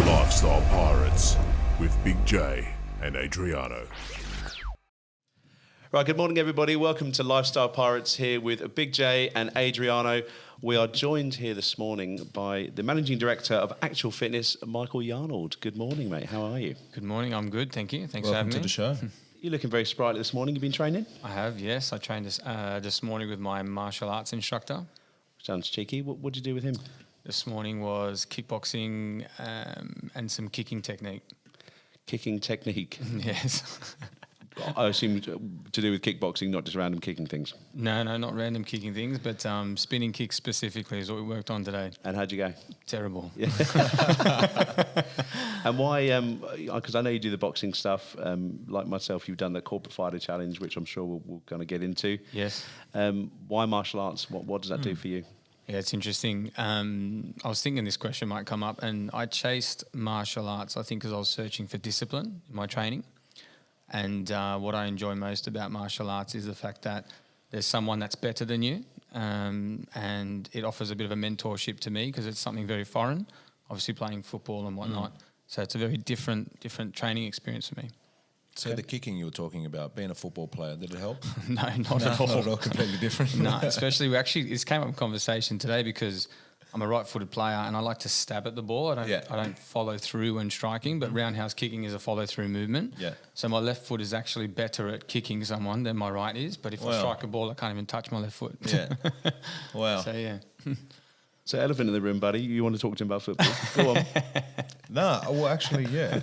Lifestyle Pirates with Big J and Adriano. Right, good morning, everybody. Welcome to Lifestyle Pirates here with Big J and Adriano. We are joined here this morning by the Managing Director of Actual Fitness, Michael Yarnold. Good morning, mate. How are you? Good morning. I'm good, thank you. Thanks Welcome for having to me. the show. You're looking very sprightly this morning. You've been training? I have, yes. I trained this morning with my martial arts instructor. Sounds cheeky. What did you do with him? This morning was kickboxing and some kicking technique. Kicking technique. Yes. I assume to do with kickboxing, not just random kicking things. No, not random kicking things, but spinning kicks specifically is what we worked on today. And how'd you go? Terrible. Yeah. And why? Because I know you do the boxing stuff. Like myself, you've done the Corporate Fighter Challenge, which I'm sure we'll kind of get into. Yes. Why martial arts? What does that do for you? Yeah, it's interesting. I was thinking this question might come up, and I chased martial arts, I think, because I was searching for discipline in my training. And what I enjoy most about martial arts is the fact that there's someone that's better than you, and it offers a bit of a mentorship to me because it's something very foreign, obviously playing football and whatnot. So it's a very different training experience for me. So the kicking you were talking about, being a football player, did it help? No, not at all. Not at all, completely different. No, especially this came up in conversation today because I'm a right-footed player and I like to stab at the ball. I don't follow through when striking, but roundhouse kicking is a follow-through movement. Yeah. So my left foot is actually better at kicking someone than my right is. But if I strike a ball, I can't even touch my left foot. Yeah. Wow. So yeah. So elephant in the room, buddy. You want to talk to him about football? Go on. No, well, actually, yeah.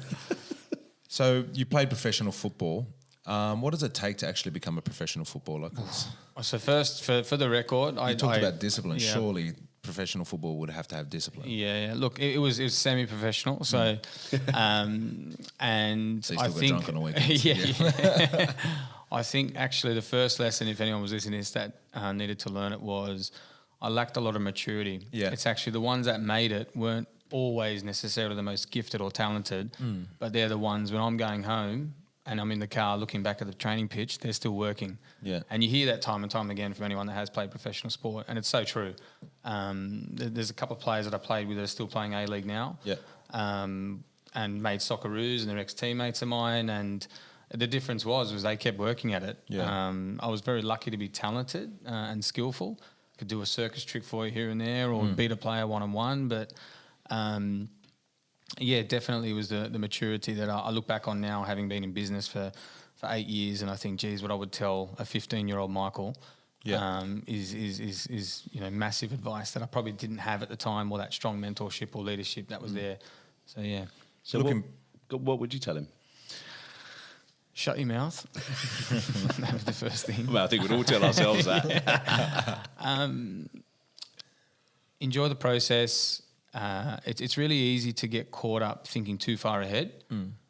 So you played professional football. What does it take to actually become a professional footballer? 'Cause So first, for the record, you talked about discipline. yeah. Surely professional football would have to have discipline. Yeah. Look, it was semi-professional. So, and So you I still got think drunk on the weekends. yeah. I think actually the first lesson, if anyone was listening to this that needed to learn it, was I lacked a lot of maturity. Yeah. It's actually the ones that made it weren't always necessarily the most gifted or talented, but they're the ones when I'm going home and I'm in the car looking back at the training pitch, they're still working. Yeah. And you hear that time and time again from anyone that has played professional sport, and it's so true. There's a couple of players that I played with that are still playing A-League now. Yeah. And made Socceroos and they're ex-teammates of mine, and the difference was they kept working at it. Yeah. I was very lucky to be talented and skillful. Could do a circus trick for you here and there or beat a player one-on-one, but definitely it was the maturity that I look back on now, having been in business for 8 years, and I think, geez, what I would tell a 15-year-old Michael is massive advice that I probably didn't have at the time, or that strong mentorship or leadership that was there. So yeah. So what would you tell him? Shut your mouth. That was the first thing. Well, I think we'd all tell ourselves that. Enjoy the process. It's really easy to get caught up thinking too far ahead.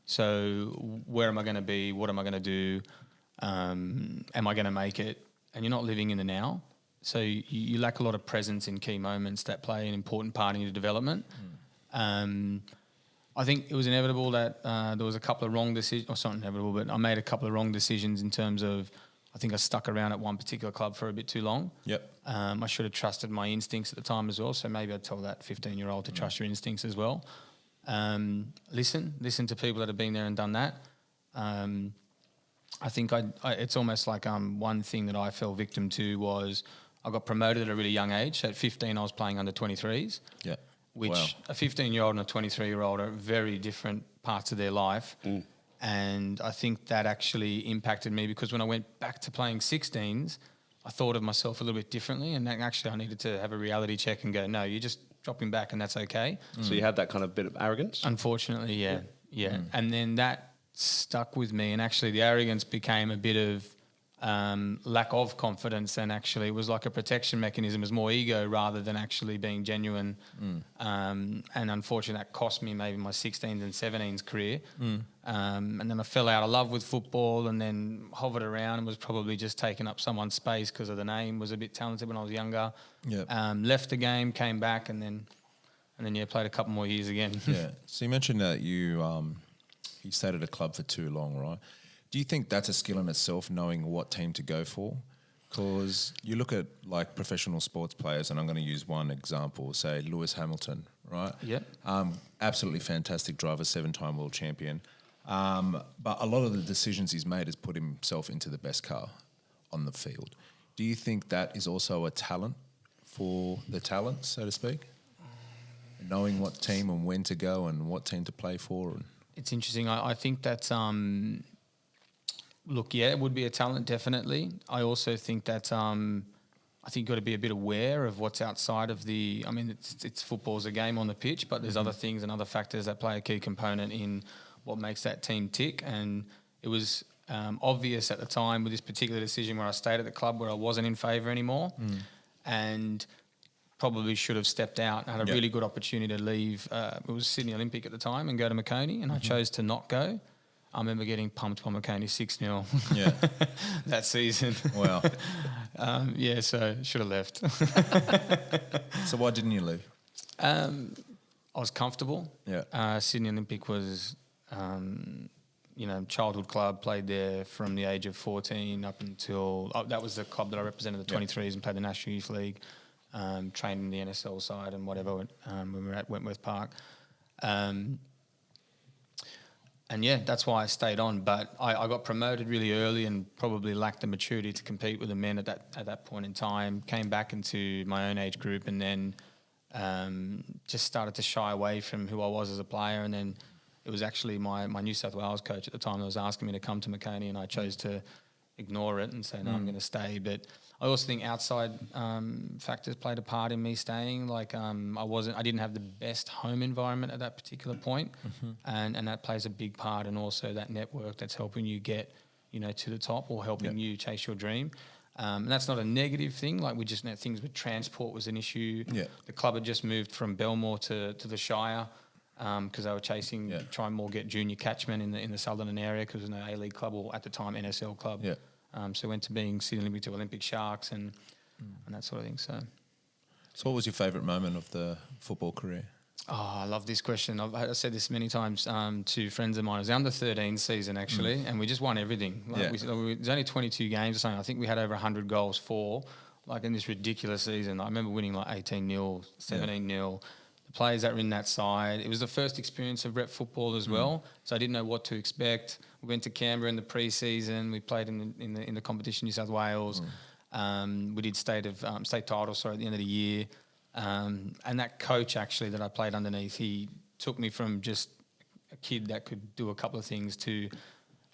So where am I going to be? What am I going to do? Am I going to make it? And you're not living in the now. So you lack a lot of presence in key moments that play an important part in your development. I think it was inevitable that there was a couple of wrong decisions. Or it's not inevitable, but I made a couple of wrong decisions in terms of I think I stuck around at one particular club for a bit too long. Yep. I should have trusted my instincts at the time as well. So maybe I'd tell that 15-year-old to trust your instincts as well. Listen to people that have been there and done that. I think it's almost like one thing that I fell victim to was I got promoted at a really young age. So at 15, I was playing under 23s. Yeah. Which a 15-year-old and a 23-year-old are very different parts of their life. And I think that actually impacted me because when I went back to playing 16s, I thought of myself a little bit differently, and actually I needed to have a reality check and go, no, you're just dropping back and that's okay. So you had that kind of bit of arrogance? Unfortunately, yeah. And then that stuck with me, and actually the arrogance became a bit of lack of confidence, and actually it was like a protection mechanism. It was more ego rather than actually being genuine. And unfortunately that cost me maybe my 16s and 17s career. And then I fell out of love with football and then hovered around and was probably just taking up someone's space because of the name. Was a bit talented when I was younger. Left the game, came back, and then played a couple more years again. Yeah. So you mentioned that you stayed at a club for too long, right? Do you think that's a skill in itself, knowing what team to go for? Because you look at like professional sports players, and I'm going to use one example, say Lewis Hamilton, right? Yep. Absolutely fantastic driver, 7-time world champion. But a lot of the decisions he's made has put himself into the best car on the field. Do you think that is also a talent for the talent, so to speak? Knowing what team and when to go and what team to play for? It's interesting. I think that's look, yeah, it would be a talent, definitely. I also think that I think you've got to be a bit aware of what's outside of the. I mean, it's football's a game on the pitch, but there's other things and other factors that play a key component in what makes that team tick. And it was obvious at the time with this particular decision where I stayed at the club where I wasn't in favour anymore, and probably should have stepped out. I had a really good opportunity to leave. It was Sydney Olympic at the time and go to Macone, and I chose to not go. I remember getting pumped by Macone 6-0 that season. Wow. So should have left. So why didn't you leave? I was comfortable. Yeah. Sydney Olympic was, childhood club, played there from the age of 14 up until... that was the club that I represented, the 23s, and played the National Youth League, trained in the NSL side and whatever when we were at Wentworth Park. And yeah, that's why I stayed on. But I got promoted really early and probably lacked the maturity to compete with the men at that point in time. Came back into my own age group and then just started to shy away from who I was as a player. And then it was actually my New South Wales coach at the time that was asking me to come to Macone, and I chose to ignore it and say, no, I'm going to stay. But I also think outside factors played a part in me staying. Like I didn't have the best home environment at that particular point, and that plays a big part. And also that network that's helping you get, to the top or helping you chase your dream. And that's not a negative thing. Like we just know things with transport was an issue. Yeah. The club had just moved from Belmore to the Shire because they were chasing try and more get junior catchment in the southern area because there was no A-League club or at the time NSL club. Yeah. So went to being Sydney Olympic to Olympic Sharks and that sort of thing. So what was your favourite moment of the football career? Oh, I love this question. I've said this many times to friends of mine. It was the under-13 season, actually, and we just won everything. There's only 22 games or something. I think we had over 100 goals in this ridiculous season. I remember winning 18-0, 17-0. The players that were in that side. It was the first experience of rep football as well, so I didn't know what to expect. We went to Canberra in the pre-season. We played in the competition, New South Wales. We did state title, at the end of the year. And that coach actually that I played underneath, he took me from just a kid that could do a couple of things to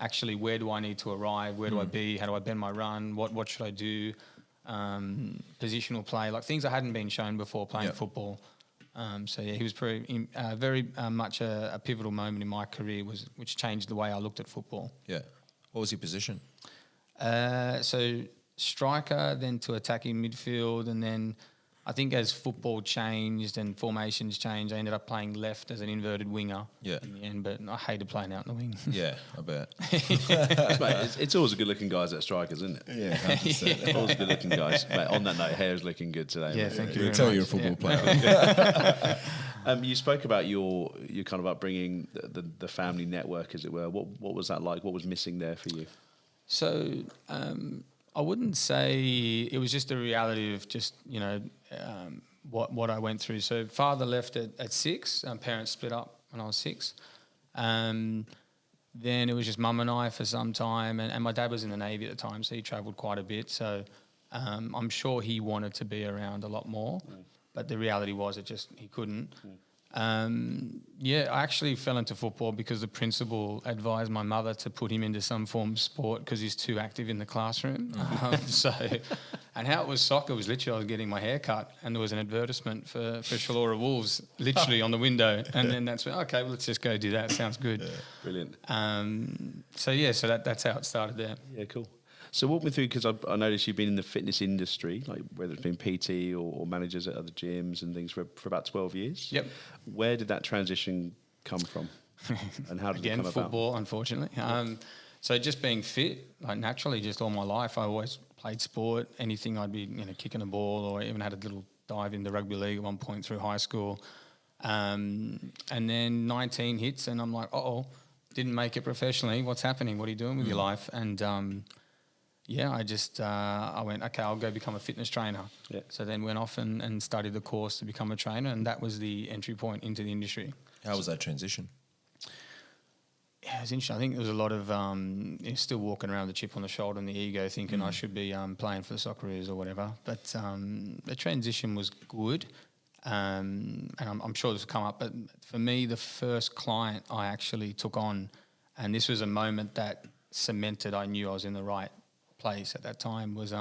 actually where do I need to arrive, where do I be, how do I bend my run, what should I do, positional play, like things I hadn't been shown before playing football. He was very much a pivotal moment in my career, which changed the way I looked at football. Yeah. What was your position? So striker, then to attacking midfield, and then I think as football changed and formations changed, I ended up playing left as an inverted winger in the end, but I hated playing out in the wing. Yeah, I bet. Mate, it's always a good-looking guys at strikers, isn't it? Yeah, 100%. Always good-looking guys. Mate, on that note, hair's looking good today. Yeah, mate. thank you very Tell much. you're a football player. You spoke about your kind of upbringing, the family network, as it were. What was that like? What was missing there for you? So I wouldn't say it was just a reality of just, what I went through. So father left at 6, parents split up when I was 6. Then it was just mum and I for some time, and my dad was in the Navy at the time, so he travelled quite a bit. So I'm sure he wanted to be around a lot more, but the reality was he couldn't. I actually fell into football because the principal advised my mother to put him into some form of sport because he's too active in the classroom. And how it was soccer was literally I was getting my hair cut and there was an advertisement for Shallora Wolves literally on the window, and then that's when let's just go do that. Sounds good. Yeah, brilliant. So that's how it started there. Yeah, cool. So walk me through, because I noticed you've been in the fitness industry, like whether it's been PT or managers at other gyms and things for about 12 years. Yep. Where did that transition come from? And how did it come about? Football, unfortunately. So just being fit, like naturally, just all my life, I always played sport. Anything I'd be, kicking a ball, or even had a little dive in the rugby league at one point through high school. And then 19 hits, and I'm like, didn't make it professionally. What's happening? What are you doing with your life? And yeah, I just I went, okay, I'll go become a fitness trainer. Yeah. So then went off and studied the course to become a trainer, and that was the entry point into the industry. How was that transition? Yeah, it was interesting. I think there was a lot of still walking around with the chip on the shoulder and the ego, thinking I should be playing for the Socceroos or whatever. But the transition was good, and I'm sure this will come up. But for me, the first client I actually took on, and this was a moment that cemented I knew I was in the right place at that time, was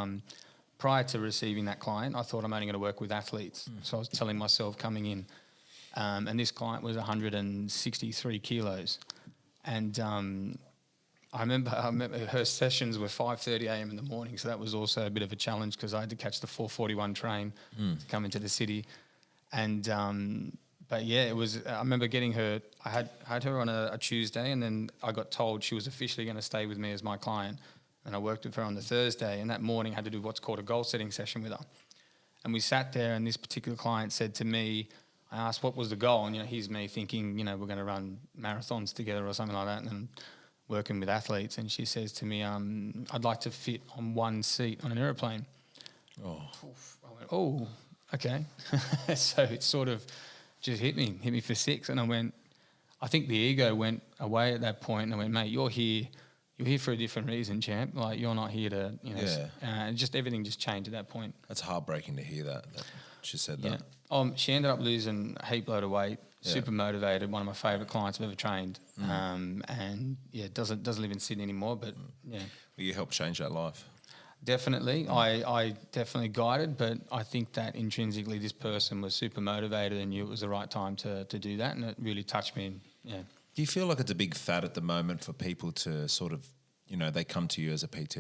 prior to receiving that client, I thought I'm only going to work with athletes. So I was telling myself coming in, and this client was 163 kilos. And I remember her sessions were 5:30 a.m. in the morning, so that was also a bit of a challenge because I had to catch the 4:41 train to come into the city. And but yeah, it was. I remember getting her. I had her on a Tuesday, and then I got told she was officially going to stay with me as my client. And I worked with her on the Thursday, and that morning I had to do what's called a goal setting session with her. And we sat there, and this particular client said to me, I asked what was the goal, and here's me thinking, we're going to run marathons together or something like that, and then working with athletes. And she says to me, I'd like to fit on one seat on an aeroplane. Oh, I went, oh, okay. So it sort of just hit me for six, and I went. I think the ego went away at that point, and I went, mate, you're here for a different reason, champ. Like you're not here to, just everything just changed at that point. That's heartbreaking to hear that she said that. She ended up losing a heap load of weight, super motivated, one of my favourite clients I've ever trained. And doesn't live in Sydney anymore, but yeah. Well, you helped change that life. Definitely. I definitely guided, but I think that intrinsically this person was super motivated and knew it was the right time to do that, and it really touched me. Yeah. Do you feel like it's a big fad at the moment for people to sort of, they come to you as a PT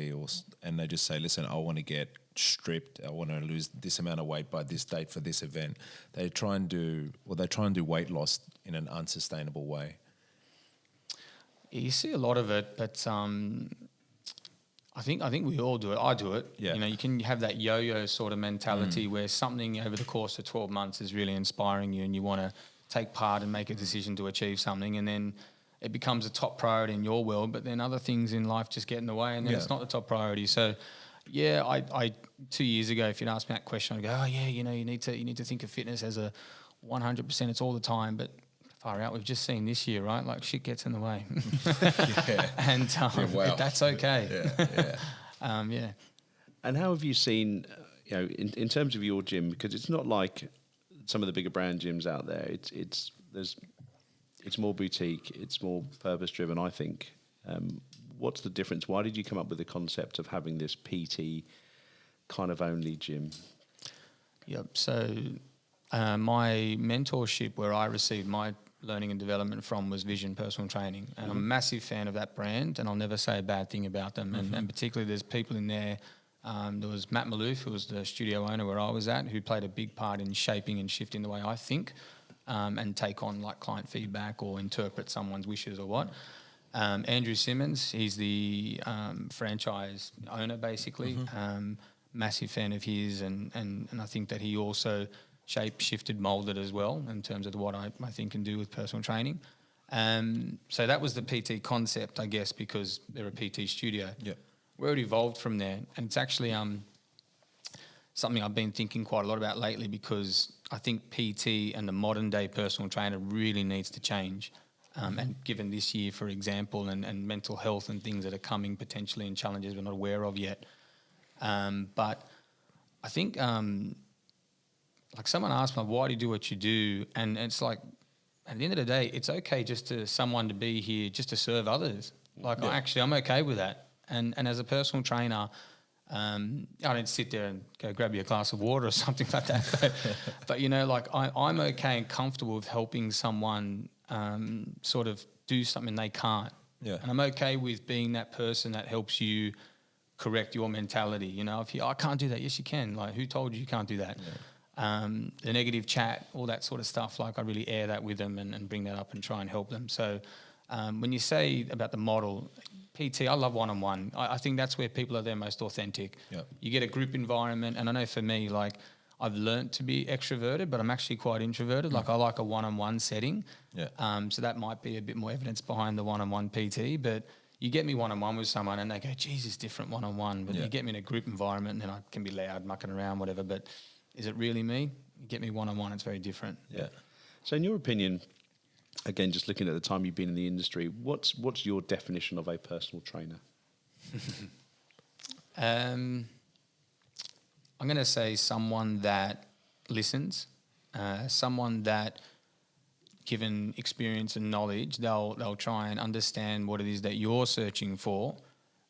and they just say, listen, I want to get stripped, I want to lose this amount of weight by this date for this event. They try and do weight loss in an unsustainable way. Yeah, you see a lot of it, but I think we all do it. I do it. Yeah. You can have that yo-yo sort of mentality where something over the course of 12 months is really inspiring you and you want to take part and make a decision to achieve something, and then it becomes a top priority in your world, but then other things in life just get in the way, and then it's not the top priority. So, yeah, I 2 years ago, if you'd asked me that question, I'd go, oh yeah, you need to think of fitness as a 100%. It's all the time, but far out. We've just seen this year, right? Like shit gets in the way, and that's okay. Yeah. And how have you seen, in terms of your gym, because it's not like some of the bigger brand gyms out there. It's more boutique. It's more purpose driven, I think. What's the difference? Why did you come up with the concept of having this PT kind of only gym? Yep. So my mentorship, where I received my learning and development from, was Vision Personal Training, and I'm a massive fan of that brand, and I'll never say a bad thing about them. And particularly, there's people in there. There was Matt Maloof, who was the studio owner where I was at, who played a big part in shaping and shifting the way I think and take on like client feedback or interpret someone's wishes or what. Andrew Simmons, he's the franchise owner basically, massive fan of his, and I think that he also shifted, moulded as well in terms of what I think can do with personal training. So that was the PT concept, I guess, because they're a PT studio. Yep. Where it evolved from there, and it's actually something I've been thinking quite a lot about lately, because I think PT and the modern day personal trainer really needs to change. And given this year, for example, and mental health and things that are coming potentially and challenges we're not aware of yet. But I think, like someone asked me, why do you do what you do? And it's like, at the end of the day, it's okay just to someone to be here just to serve others. Like I'm okay with that. And as a personal trainer, I don't sit there and go grab you a glass of water or something like that. But I'm okay and comfortable with helping someone sort of do something they can't. Yeah. And I'm okay with being that person that helps you correct your mentality. If I can't do that, yes, you can. Like, who told you can't do that? Yeah. The negative chat, all that sort of stuff, like I really air that with them and bring that up and try and help them. So when you say about the model, PT, I love one-on-one. I think that's where people are their most authentic. Yep. You get a group environment, and I know for me, like, I've learnt to be extroverted, but I'm actually quite introverted. Like, I like a one-on-one setting. Yeah. So that might be a bit more evidence behind the one-on-one PT, but you get me one-on-one with someone and they go, geez, it's different one-on-one. But you get me in a group environment and then I can be loud, mucking around, whatever. But is it really me? You get me one-on-one, it's very different. Yeah. So in your opinion, again, just looking at the time you've been in the industry, what's your definition of a personal trainer? I'm going to say someone that listens, someone that, given experience and knowledge, they'll try and understand what it is that you're searching for,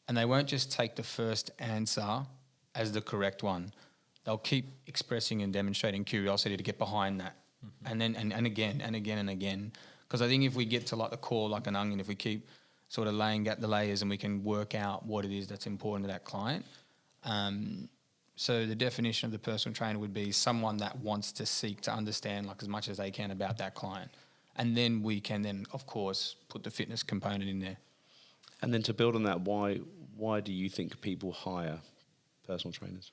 and they won't just take the first answer as the correct one. They'll keep expressing and demonstrating curiosity to get behind that, and then and again and again and again. Because I think if we get to like the core, like an onion, if we keep sort of laying out the layers and we can work out what it is that's important to that client. So the definition of the personal trainer would be someone that wants to seek to understand like as much as they can about that client. And then we can then, of course, put the fitness component in there. And then to build on that, why do you think people hire personal trainers?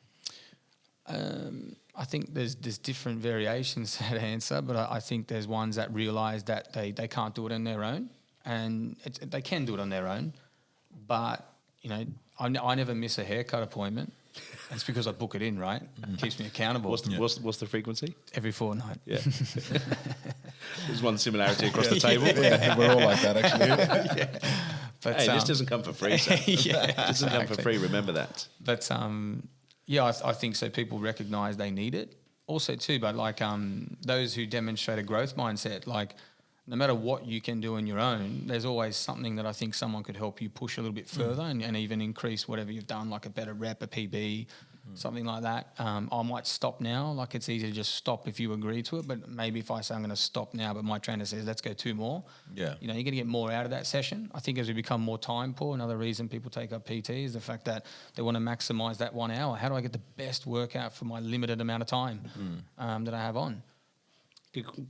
I think there's different variations to that answer, but I think there's ones that realise that they can't do it on their own, and they can do it on their own, but you know, I never miss a haircut appointment. It's because I book it in, right? It keeps me accountable. What's the frequency? Every fortnight. Yeah. There's one similarity across the table. Yeah, we're all like that, actually. But Hey, this doesn't come for free. So. Yeah, This doesn't come for free. Remember that. But yeah, I think so. People recognise they need it. Also, too, but like those who demonstrate a growth mindset, like no matter what you can do on your own, there's always something that I think someone could help you push a little bit further and even increase whatever you've done, like a better rep, a PB, something like that. I might stop now. Like it's easy to just stop if you agree to it, but maybe if I say I'm going to stop now, but my trainer says let's go 2 more. Yeah. You know, you're going to get more out of that session. I think as we become more time poor, another reason people take up PT is the fact that they want to maximise that 1 hour. How do I get the best workout for my limited amount of time that I have on?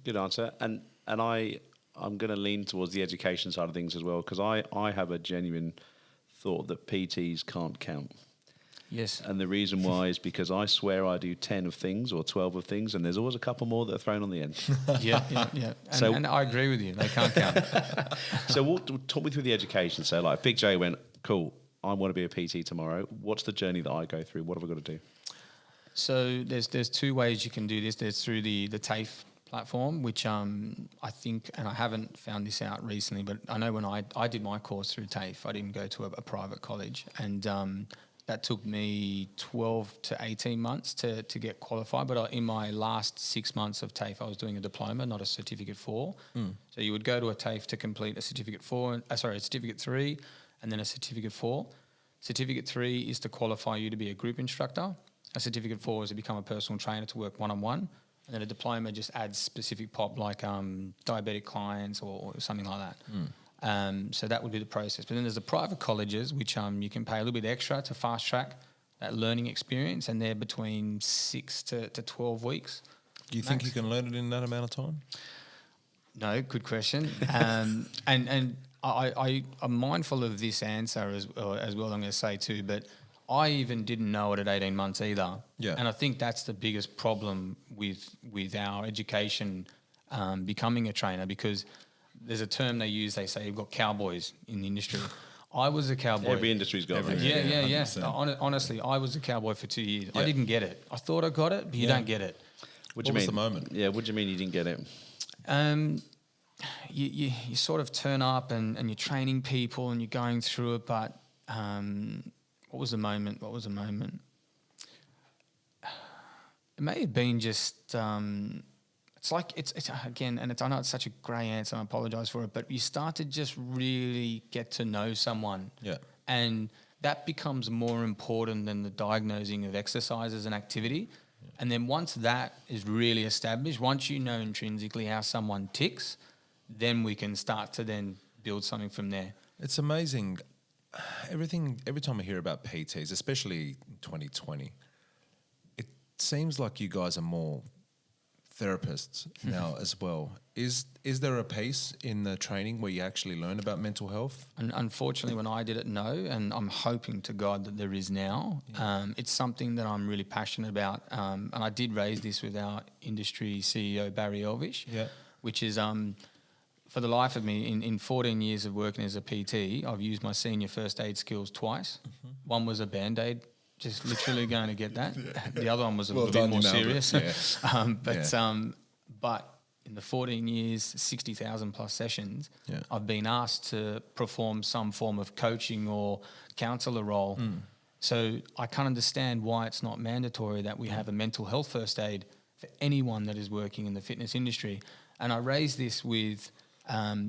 Good answer. And I'm going to lean towards the education side of things as well, because I have a genuine thought that PTs can't count. Yes. And the reason why is because I swear I do 10 of things or 12 of things, and there's always a couple more that are thrown on the end. Yeah. And I agree with you. They can't count. So talk me through the education. So like Big J went, cool, I want to be a PT tomorrow. What's the journey that I go through? What have I got to do? So there's 2 ways you can do this. There's through the TAFE platform, which I think, and I haven't found this out recently, but I know when I did my course through TAFE, I didn't go to a private college, and that took me 12 to 18 months to get qualified. But in my last 6 months of TAFE, I was doing a diploma, not a certificate 4. So you would go to a TAFE to complete a certificate 3, and then a certificate 4. Certificate 3 is to qualify you to be a group instructor. A certificate 4 is to become a personal trainer to work one-on-one. And then a diploma just adds specific pop like diabetic clients or something like that. So that would be the process. But then there's the private colleges, which you can pay a little bit extra to fast track that learning experience, and they're between 6 to 12 weeks. Do you think you can learn it in that amount of time? No, good question. And I'm mindful of this answer as well, I'm going to say too, but I even didn't know it at 18 months either. Yeah. And I think that's the biggest problem with our education becoming a trainer, because there's a term they use, they say you've got cowboys in the industry. I was a cowboy. Every industry's got one. Yeah. Honestly, I was a cowboy for 2 years. Yeah. I didn't get it. I thought I got it, but you don't get it. What was the moment? Yeah, what do you mean you didn't get it? You sort of turn up and you're training people and you're going through it, but what was the moment? It may have been just it's like it's again, and I know it's such a grey answer, I apologise for it, but you start to just really get to know someone. Yeah. And that becomes more important than the diagnosing of exercises and activity. Yeah. And then once that is really established, once you know intrinsically how someone ticks, then we can start to then build something from there. It's amazing. Every time I hear about PTs, especially 2020, it seems like you guys are more therapists now as well. Is there a pace in the training where you actually learn about mental health? And unfortunately, when I did it, no, and I'm hoping to God that there is now. Yeah. It's something that I'm really passionate about, and I did raise this with our industry CEO, Barry Elvish, which is for the life of me, in 14 years of working as a PT, I've used my senior first aid skills twice. One was a Band-Aid, just literally going to get that. The other one was a little bit more serious. But in the 14 years, 60,000 plus sessions, I've been asked to perform some form of coaching or counsellor role. So I can't understand why it's not mandatory that we have a mental health first aid for anyone that is working in the fitness industry. And I raised this with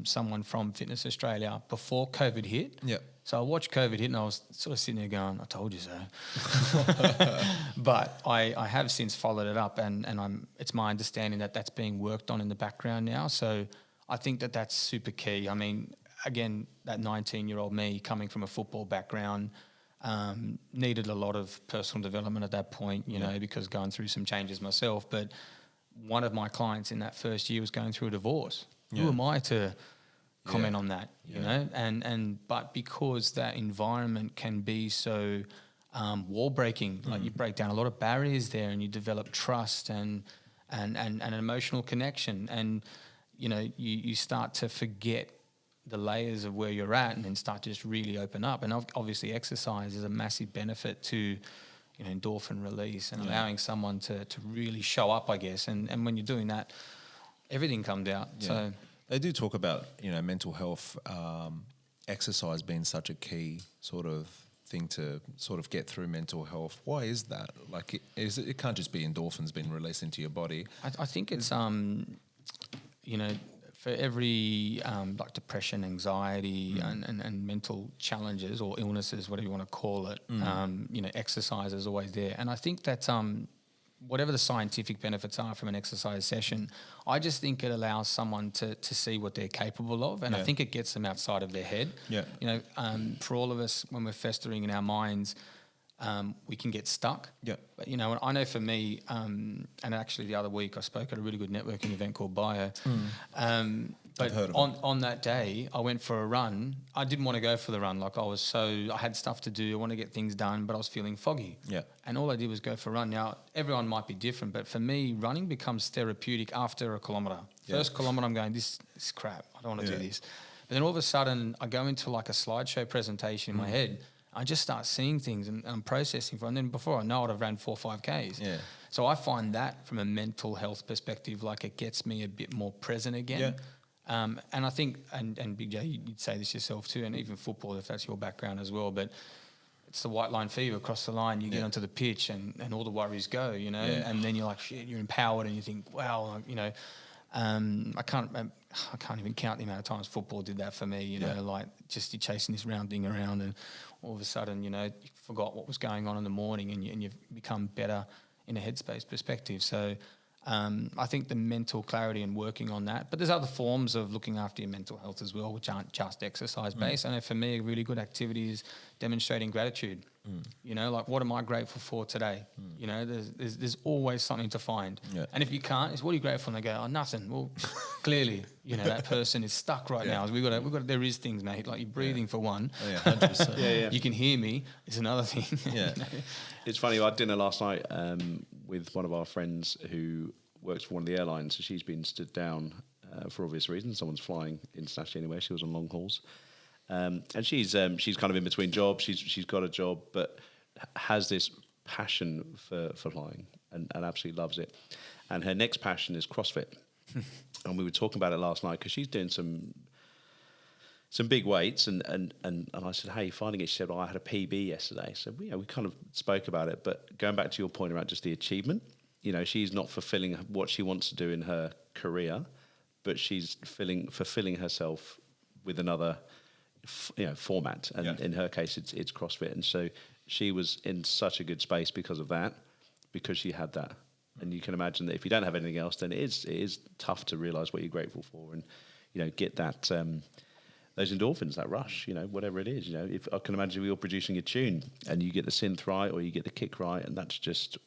someone from Fitness Australia before COVID hit. So I watched COVID hit and I was sort of sitting there going, I told you so. But I have since followed it up and it's my understanding that that's being worked on in the background now. So I think that that's super key. I mean, again, that 19-year-old me coming from a football background needed a lot of personal development at that point, you know, because going through some changes myself. But one of my clients in that first year was going through a divorce. Who am I to comment on that, you know? But because that environment can be so wall breaking, like you break down a lot of barriers there and you develop trust and an emotional connection, and you know, you start to forget the layers of where you're at and then start to just really open up. And obviously exercise is a massive benefit to, you know, endorphin release and allowing someone to really show up, I guess. And when you're doing that, everything comes out. So they do talk about, you know, mental health, exercise being such a key sort of thing to sort of get through mental health. Why is that? Like, it can't just be endorphins being released into your body. I think it's, you know, for every like depression, anxiety, and mental challenges or illnesses, whatever you want to call it, you know, exercise is always there. And I think that whatever the scientific benefits are from an exercise session, I just think it allows someone to see what they're capable of, and I think it gets them outside of their head. You know, for all of us, when we're festering in our minds, we can get stuck. But, you know, I know for me, and actually the other week I spoke at a really good networking event called Bio. But on that day, I went for a run. I didn't want to go for the run. Like I had stuff to do. I want to get things done, but I was feeling foggy. And all I did was go for a run. Now, everyone might be different, but for me, running becomes therapeutic after a kilometre. First kilometre, I'm going, this is crap. I don't want to do this. But then all of a sudden, I go into like a slideshow presentation in my head. I just start seeing things and I'm processing for it. And then before I know it, I've ran 4 or 5 Ks. So I find that from a mental health perspective, like it gets me a bit more present again. And I think, and Big J, you'd say this yourself too, and even football, if that's your background as well, but it's the white line fever. Across the line, you get onto the pitch and all the worries go, you know, and then you're like, shit, you're empowered and you think, wow, you know, I can't even count the amount of times football did that for me, you know, like just you're chasing this round thing around and all of a sudden, you know, you forgot what was going on in the morning and you've become better in a headspace perspective. So I think the mental clarity and working on that, but there's other forms of looking after your mental health as well, which aren't just exercise based. I know for me, a really good activity is demonstrating gratitude. You know, like what am I grateful for today? You know, there's always something to find. And if you can't, it's what are you grateful for? And they go, oh, nothing. Well, clearly, you know, that person is stuck right now. We got there is things, mate. Like you're breathing for one. 100%. You can hear me. It's another thing. You know? It's funny. I had dinner last night with one of our friends who works for one of the airlines. So she's been stood down for obvious reasons. Someone's flying internationally anyway. She was on long hauls. And she's kind of in between jobs. She's got a job, but has this passion for flying and absolutely loves it. And her next passion is CrossFit. And we were talking about it last night because she's doing some big weights. And I said, hey, finding it? She said, well, I had a PB yesterday. So we kind of spoke about it. But going back to your point about just the achievement, you know, she's not fulfilling what she wants to do in her career, but she's fulfilling herself with another format, and in her case it's CrossFit, and so she was in such a good space because of that, because she had that. And you can imagine that if you don't have anything else, then it is tough to realize what you're grateful for, and you know, get that those endorphins, that rush, you know, whatever it is. You know, if I can imagine if you're producing a tune and you get the synth right or you get the kick right, and that's just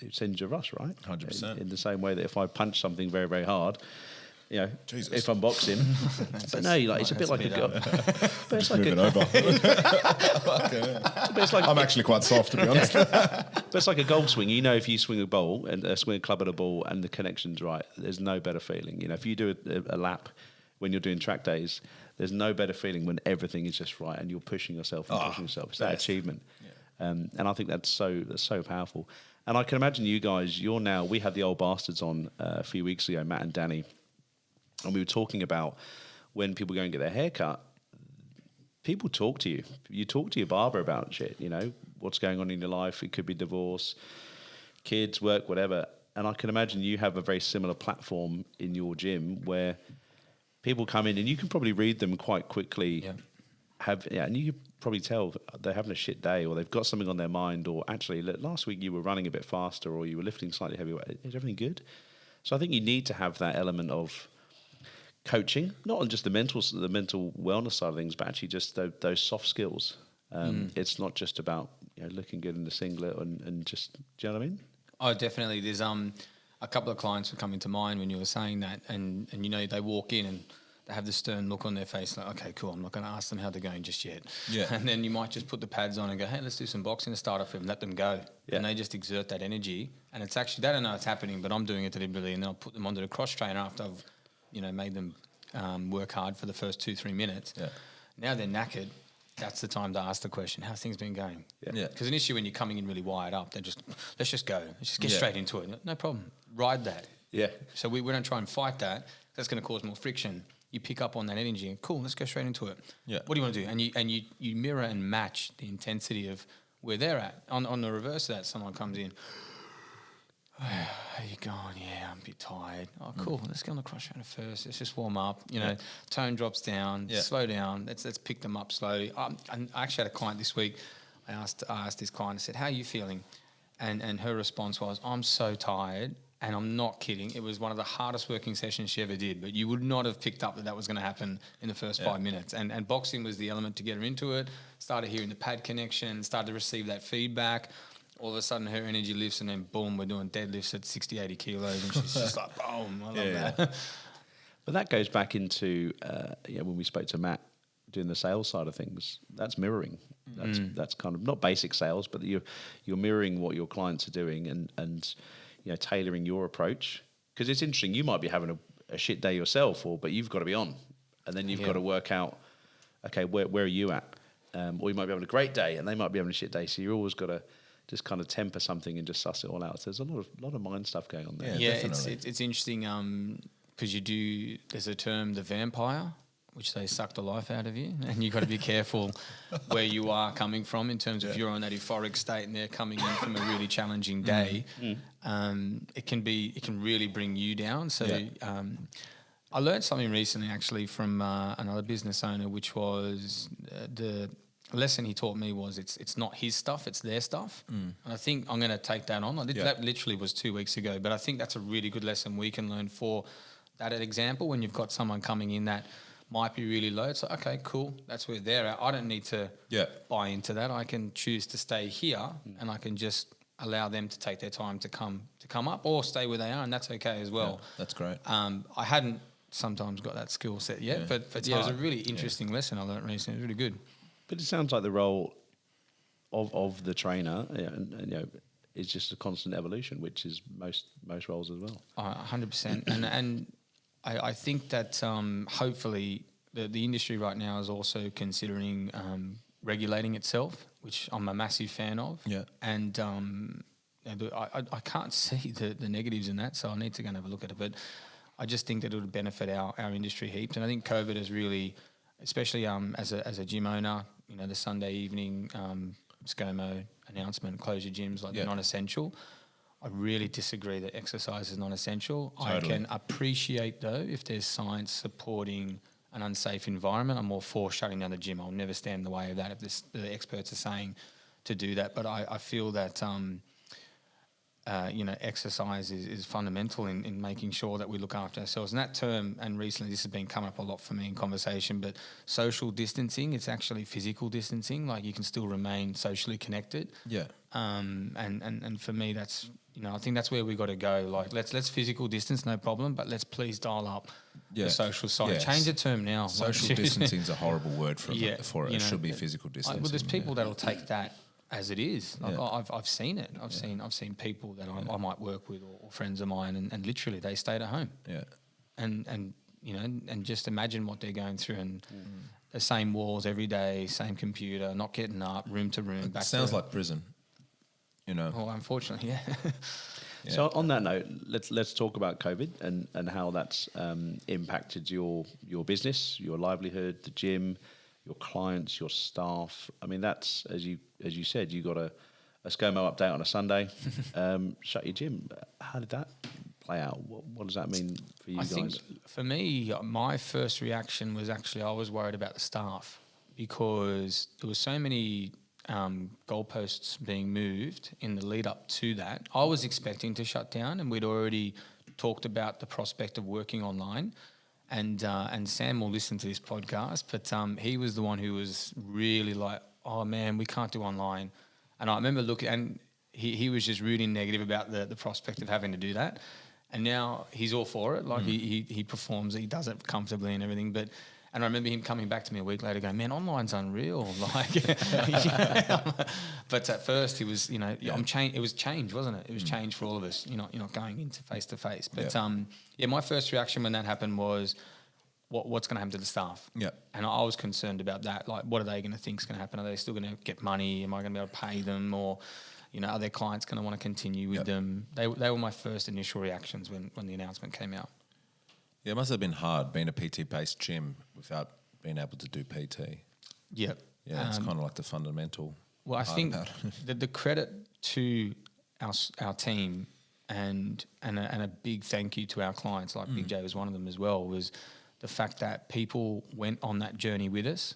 it sends you a rush, right? 100%. In the same way that if I punch something very, very hard, you know, Jesus. if I'm boxing, but no, like it's a bit like a goal. But it's like Move it over. I'm actually quite soft, to be honest. But it's like a golf swing. You know, if you swing a club at a ball, and the connection's right, there's no better feeling. You know, if you do a lap when you're doing track days, there's no better feeling when everything is just right and you're pushing yourself and pushing yourself. It's that achievement. Yeah. And I think that's so powerful. And I can imagine you guys, we had the old bastards on a few weeks ago, Matt and Danny, and we were talking about when people go and get their hair cut, people talk to you. You talk to your barber about shit, what's going on in your life. It could be divorce, kids, work, whatever. And I can imagine you have a very similar platform in your gym where people come in and you can probably read them quite quickly. Yeah. And you can probably tell they're having a shit day or they've got something on their mind, or actually last week you were running a bit faster or you were lifting slightly heavier. Is everything good? So I think you need to have that element of coaching, not on just the mental wellness side of things, but actually just those soft skills. It's not just about looking good in the singlet and just, do you know what I mean? Oh, definitely. There's a couple of clients were coming to mind when you were saying that, and they walk in and they have the stern look on their face, like, okay, cool, I'm not going to ask them how they're going just yet. Yeah. And then you might just put the pads on and go, hey, let's do some boxing to start off with, and let them go. Yeah. And they just exert that energy, and it's actually, they don't know it's happening, but I'm doing it deliberately, and then I'll put them onto the cross trainer after I've made them work hard for the first 2-3 minutes. Yeah. Now they're knackered. That's the time to ask the question, how's things been going? Yeah. Because initially when you're coming in really wired up, they're just, let's just go. Let's just get straight into it. No problem. Ride that. Yeah. So we don't try and fight that. That's going to cause more friction. You pick up on that energy and cool, let's go straight into it. Yeah. What do you want to do? And you mirror and match the intensity of where they're at. On the reverse of that, someone comes in, oh, how you going? Yeah, I'm a bit tired. Oh, cool. Let's get on the cross trainer first. Let's just warm up. Tone drops down. Yeah. Slow down. Let's pick them up slowly. And I actually had a client this week. I asked this client. I said, "How are you feeling?" And her response was, "I'm so tired." And I'm not kidding. It was one of the hardest working sessions she ever did. But you would not have picked up that was going to happen in the first 5 minutes. And boxing was the element to get her into it. Started hearing the pad connection. Started to receive that feedback. All of a sudden her energy lifts, and then boom, we're doing deadlifts at 60, 80 kilos, and she's just like, boom, I love that. But that goes back into when we spoke to Matt doing the sales side of things. That's mirroring. That's kind of not basic sales, but you're mirroring what your clients are doing and tailoring your approach. Because it's interesting, you might be having a shit day yourself, but you've got to be on, and then you've got to work out, okay, where are you at? Or you might be having a great day, and they might be having a shit day. So you've always got to just kind of temper something and just suss it all out. So there's a lot of mind stuff going on there. Yeah, it's interesting because there's a term, the vampire, which they suck the life out of you, and you've got to be careful where you are coming from in terms of you're on that euphoric state and they're coming in from a really challenging day. It can really bring you down. So I learned something recently actually from another business owner, which was the lesson he taught me was it's not his stuff, it's their stuff. And I think I'm going to take that on. That literally was 2 weeks ago, but I think that's a really good lesson we can learn for that example. When you've got someone coming in that might be really low, it's like, okay, cool, that's where they're at. I don't need to buy into that. I can choose to stay here and I can just allow them to take their time to come up or stay where they are, and that's okay as well. Yeah, that's great. I hadn't sometimes got that skill set yet, but it was a really interesting lesson I learned recently. It was really good. But it sounds like the role of the trainer is just a constant evolution, which is most roles as well. 100%. and I think that hopefully the industry right now is also considering regulating itself, which I'm a massive fan of. Yeah. And I can't see the negatives in that, so I need to go and have a look at it. But I just think that it would benefit our industry heaps. And I think COVID has really, especially as a gym owner, the Sunday evening ScoMo announcement, close your gyms, like they're non-essential. I really disagree that exercise is non-essential. Totally. I can appreciate, though, if there's science supporting an unsafe environment. I'm more for shutting down the gym. I'll never stand in the way of that if the experts are saying to do that. But I feel that exercise is fundamental in making sure that we look after ourselves. And that term, and recently this has been coming up a lot for me in conversation, but social distancing, it's actually physical distancing. Like you can still remain socially connected. Yeah. And for me, that's, I think that's where we got to go. Like let's physical distance, no problem, but let's please dial up the social side. Yes. Change the term now. Social distancing is a horrible word for it. It should be physical distancing. Well, there's people that'll take that as it is. Like I've seen it. I've seen people that I might work with or friends of mine, and literally they stayed at home. Yeah. And you know, and just imagine what they're going through and the same walls every day, same computer, not getting up, room to room. It back sounds to, like prison, you know. well, unfortunately, yeah. Yeah. So on that note, let's talk about COVID and how that's impacted your business, your livelihood, the gym, your clients, your staff. I mean, that's as you said, you got a ScoMo update on a Sunday, shut your gym. How did that play out? What does that mean for you I guys? think for me, my first reaction was actually I was worried about the staff because there were so many goalposts being moved in the lead up to that. I was expecting to shut down, and we'd already talked about the prospect of working online. And Sam will listen to this podcast, but he was the one who was really like, oh man, we can't do online. And I remember looking, and he was just really negative about the prospect of having to do that. And now he's all for it. Like he performs, he does it comfortably and everything. And I remember him coming back to me a week later going, man, online's unreal. Like, but at first he was, you know, it was change, wasn't it? It was change for all of us. You're not going into face to face. But my first reaction when that happened was, what's going to happen to the staff? Yeah. And I was concerned about that. Like, what are they going to think is going to happen? Are they still going to get money? Am I going to be able to pay them? Or, you know, are their clients going to want to continue with them? They were my first initial reactions when the announcement came out. Yeah, it must have been hard being a PT-based gym without being able to do PT. Yep. Yeah, it's kind of like the fundamental. Well, I think it. the credit to our team and a big thank you to our clients, like Big J was one of them as well, was the fact that people went on that journey with us.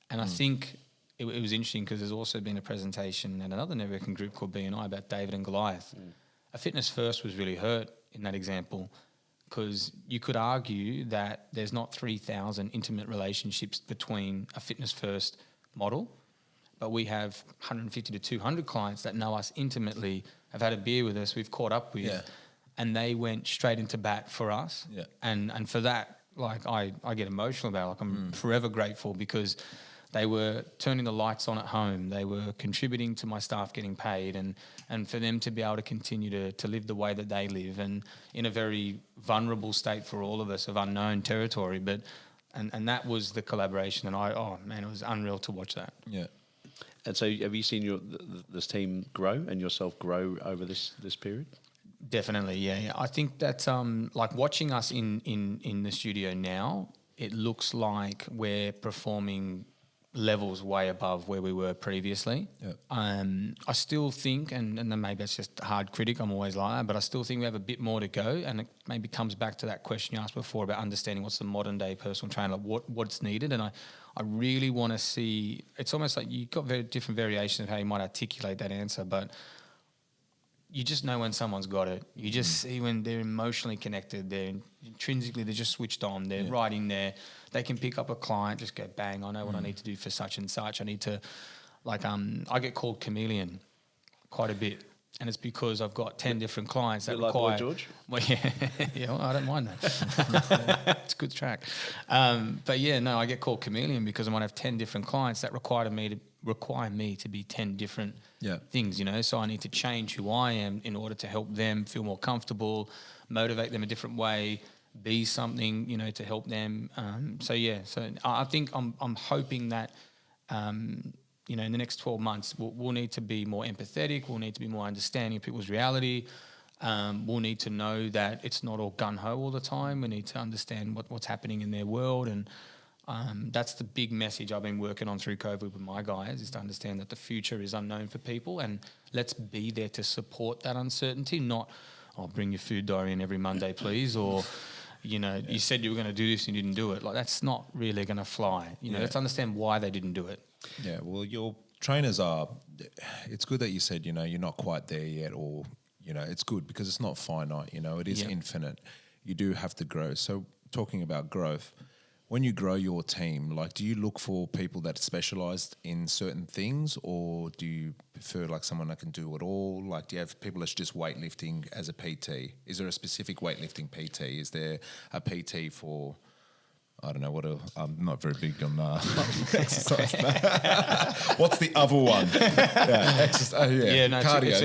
And I think it was interesting because there's also been a presentation at another networking group called BNI about David and Goliath. A Fitness First was really hurt in that example because you could argue that there's not 3,000 intimate relationships between a Fitness First model, but we have 150 to 200 clients that know us intimately, have had a beer with us, we've caught up with, and they went straight into bat for us. Yeah. And for that, like I get emotional about it. Like I'm forever grateful because they were turning the lights on at home. They were contributing to my staff getting paid and for them to be able to continue to live the way that they live and in a very vulnerable state for all of us of unknown territory. But and that was the collaboration. And it was unreal to watch that. Yeah. And so have you seen this team grow and yourself grow over this period? Definitely, yeah. I think that like watching us in the studio now, it looks like we're performing levels way above where we were previously. Yep. I still think, and then maybe it's just a hard critic, I'm always like that, but I still think we have a bit more to go, and it maybe comes back to that question you asked before about understanding what's the modern day personal trainer, what's needed, and I really want to see, it's almost like you've got very different variations of how you might articulate that answer, but you just know when someone's got it. You just see when they're emotionally connected, they're just switched on, they're right in there. They can pick up a client, just go bang, I know what I need to do for such and such. I need to, I get called chameleon quite a bit. And it's because I've got 10 different clients that require... Like George? Well, well, I don't mind that. It's a good track. But yeah, no, I get called chameleon because I might have 10 different clients that require me to be 10 different things, you know. So I need to change who I am in order to help them feel more comfortable, motivate them a different way, be something, you know, to help them. So I think I'm hoping that... you know, in the next 12 months, we'll need to be more empathetic. We'll need to be more understanding of people's reality. We'll need to know that it's not all gung-ho all the time. We need to understand what's happening in their world. And that's the big message I've been working on through COVID with my guys, is to understand that the future is unknown for people. And let's be there to support that uncertainty, not, bring your food diary in every Monday, please, or... You know, you said you were going to do this and you didn't do it. Like, that's not really going to fly. You know, let's understand why they didn't do it. Yeah, well, your trainers are... It's good that you said, you know, you're not quite there yet, or, you know, it's good because it's not finite, you know, it is infinite. You do have to grow. So talking about growth, when you grow your team, like, do you look for people that specialise in certain things, or do you prefer like someone that can do it all? Like, do you have people that's just weightlifting as a PT? Is there a specific weightlifting PT? Is there a PT for I don't know I'm not very big on exercise. What's the other one? Yeah, no, cardio.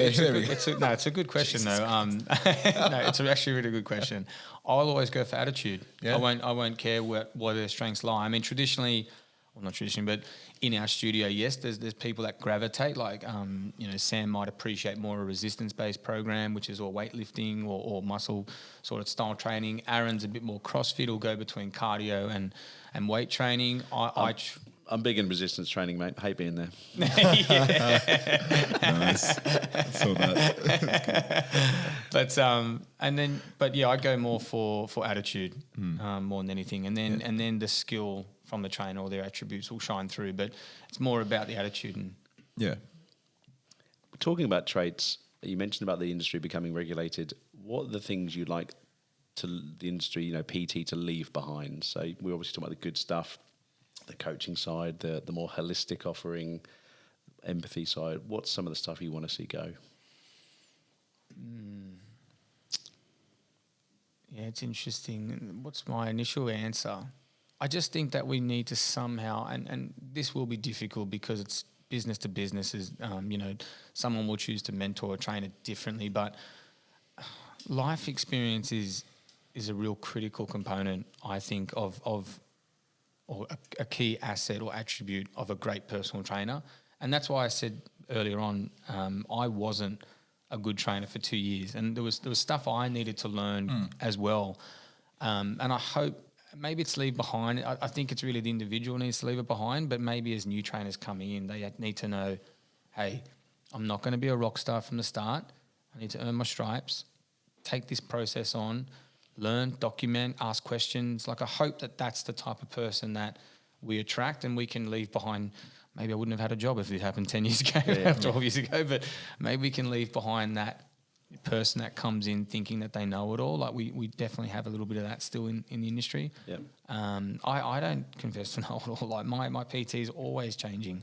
It's a good question though. No, it's actually a really good question. I'll always go for attitude. Yeah. I won't care where their strengths lie. I mean, traditionally, well, not traditionally, but in our studio, yes, there's people that gravitate. Like, Sam might appreciate more a resistance-based program, which is all weightlifting or muscle sort of style training. Aaron's a bit more CrossFit. Will go between cardio and weight training. I'm big in resistance training, mate. Hate being there. Nice. I saw that. But I go more for attitude more than anything, and then the skill from the trainer or their attributes will shine through. But it's more about the attitude and Talking about traits, you mentioned about the industry becoming regulated. What are the things you'd like to the industry, PT, to leave behind? So we're obviously talking about the good stuff, the coaching side, the more holistic offering, empathy side. What's some of the stuff you want to see go? Yeah, it's interesting. What's my initial answer? I just think that we need to somehow, and this will be difficult because it's business to businesses. Someone will choose to mentor or train it differently, but life experience is a real critical component, I think, or a key asset or attribute of a great personal trainer. And that's why I said earlier on, I wasn't a good trainer for 2 years, and there was stuff I needed to learn as well. And I hope maybe it's leave behind. I think it's really the individual needs to leave it behind, but maybe as new trainers coming in, they need to know, hey, I'm not going to be a rock star from the start. I need to earn my stripes, take this process on, learn, document, ask questions. Like, I hope that that's the type of person that we attract and we can leave behind. Maybe I wouldn't have had a job if it happened 10 years ago, 12 years ago, but maybe we can leave behind that person that comes in thinking that they know it all. Like, we definitely have a little bit of that still in the industry. Yeah. I don't confess to know it all. Like, my PT is always changing.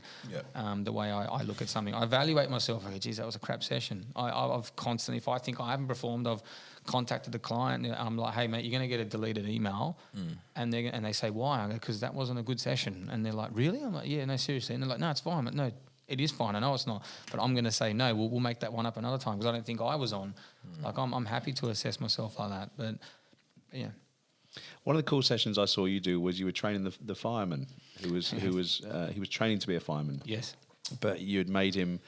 The way I look at something, I evaluate myself. Okay, geez, that was a crap session. I've constantly, if I think I haven't performed, I've contacted the client and I'm like, hey mate, you're going to get a deleted email. And they say, why? I go, because that wasn't a good session. And they're like, really? I'm like, yeah, no, seriously. And they're like, no, it's fine. I'm like, no, it is fine. I know it's not, but I'm going to say no. We'll make that one up another time because I don't think I was on. Like, I'm happy to assess myself like that. But yeah. One of the cool sessions I saw you do was you were training the fireman who was training to be a fireman. Yes. But you had made him,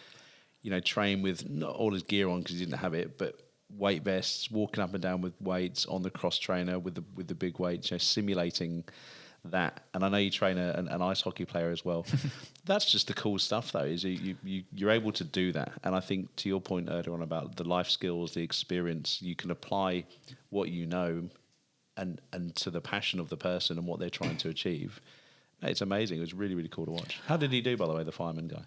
train with not all his gear on because he didn't have it, but weight vests, walking up and down with weights on the cross trainer with the big weights, simulating that. And I know you train an ice hockey player as well. That's just the cool stuff, though, is you're able to do that. And I think, to your point earlier on about the life skills, the experience, you can apply what you know and to the passion of the person and what they're trying to achieve. It's amazing. It was really, really cool to watch. How did he do, by the way, the fireman guy?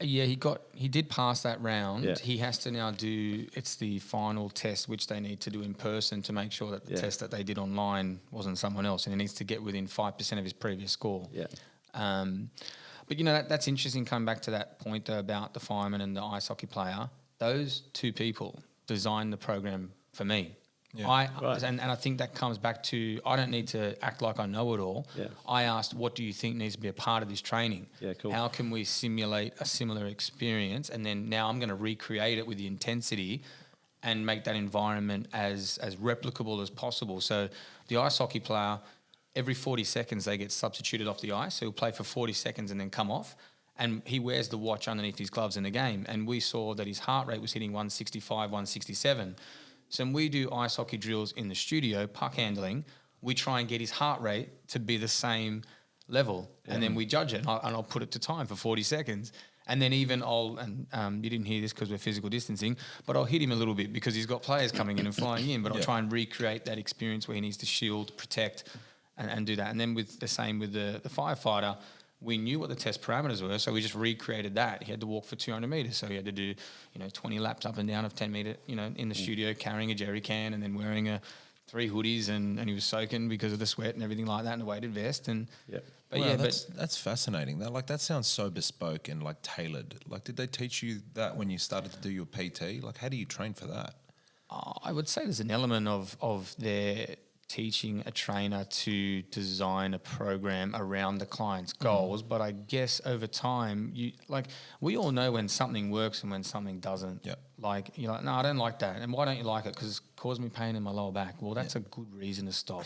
Yeah, he did pass that round. Yeah. He has to now it's the final test, which they need to do in person to make sure that the test that they did online wasn't someone else, and he needs to get within 5% of his previous score. Yeah. But that's interesting, coming back to that point though about the fireman and the ice hockey player. Those two people designed the program for me. Yeah. And I think that comes back to, I don't need to act like I know it all. Yeah. I asked, what do you think needs to be a part of this training? Yeah, cool. How can we simulate a similar experience? And then now I'm going to recreate it with the intensity and make that environment as replicable as possible. So the ice hockey player, every 40 seconds they get substituted off the ice. So he'll play for 40 seconds and then come off. And he wears the watch underneath his gloves in the game. And we saw that his heart rate was hitting 165, 167. So when we do ice hockey drills in the studio, puck handling, we try and get his heart rate to be the same level. Yeah. And then we judge it. And I'll put it to time for 40 seconds. And then even you didn't hear this because we're physical distancing, but I'll hit him a little bit because he's got players coming in and flying in. But I'll try and recreate that experience where he needs to shield, protect, and do that. And then with the firefighter, we knew what the test parameters were, so we just recreated that. He had to walk for 200 meters, so he had to do 20 laps up and down of 10 meter in the studio, carrying a jerry can and then wearing 3 hoodies, and he was soaking because of the sweat and everything like that, and a weighted vest. And that's fascinating. That sounds so bespoke and tailored. Did they teach you that when you started to do your PT? How do you train for that? I would say there's an element of their teaching a trainer to design a program around the client's goals, but I guess over time, we all know when something works and when something doesn't. Yep. Like, you're like, no, I don't like that. And why don't you like it? Because it's caused me pain in my lower back. Well, that's a good reason to stop.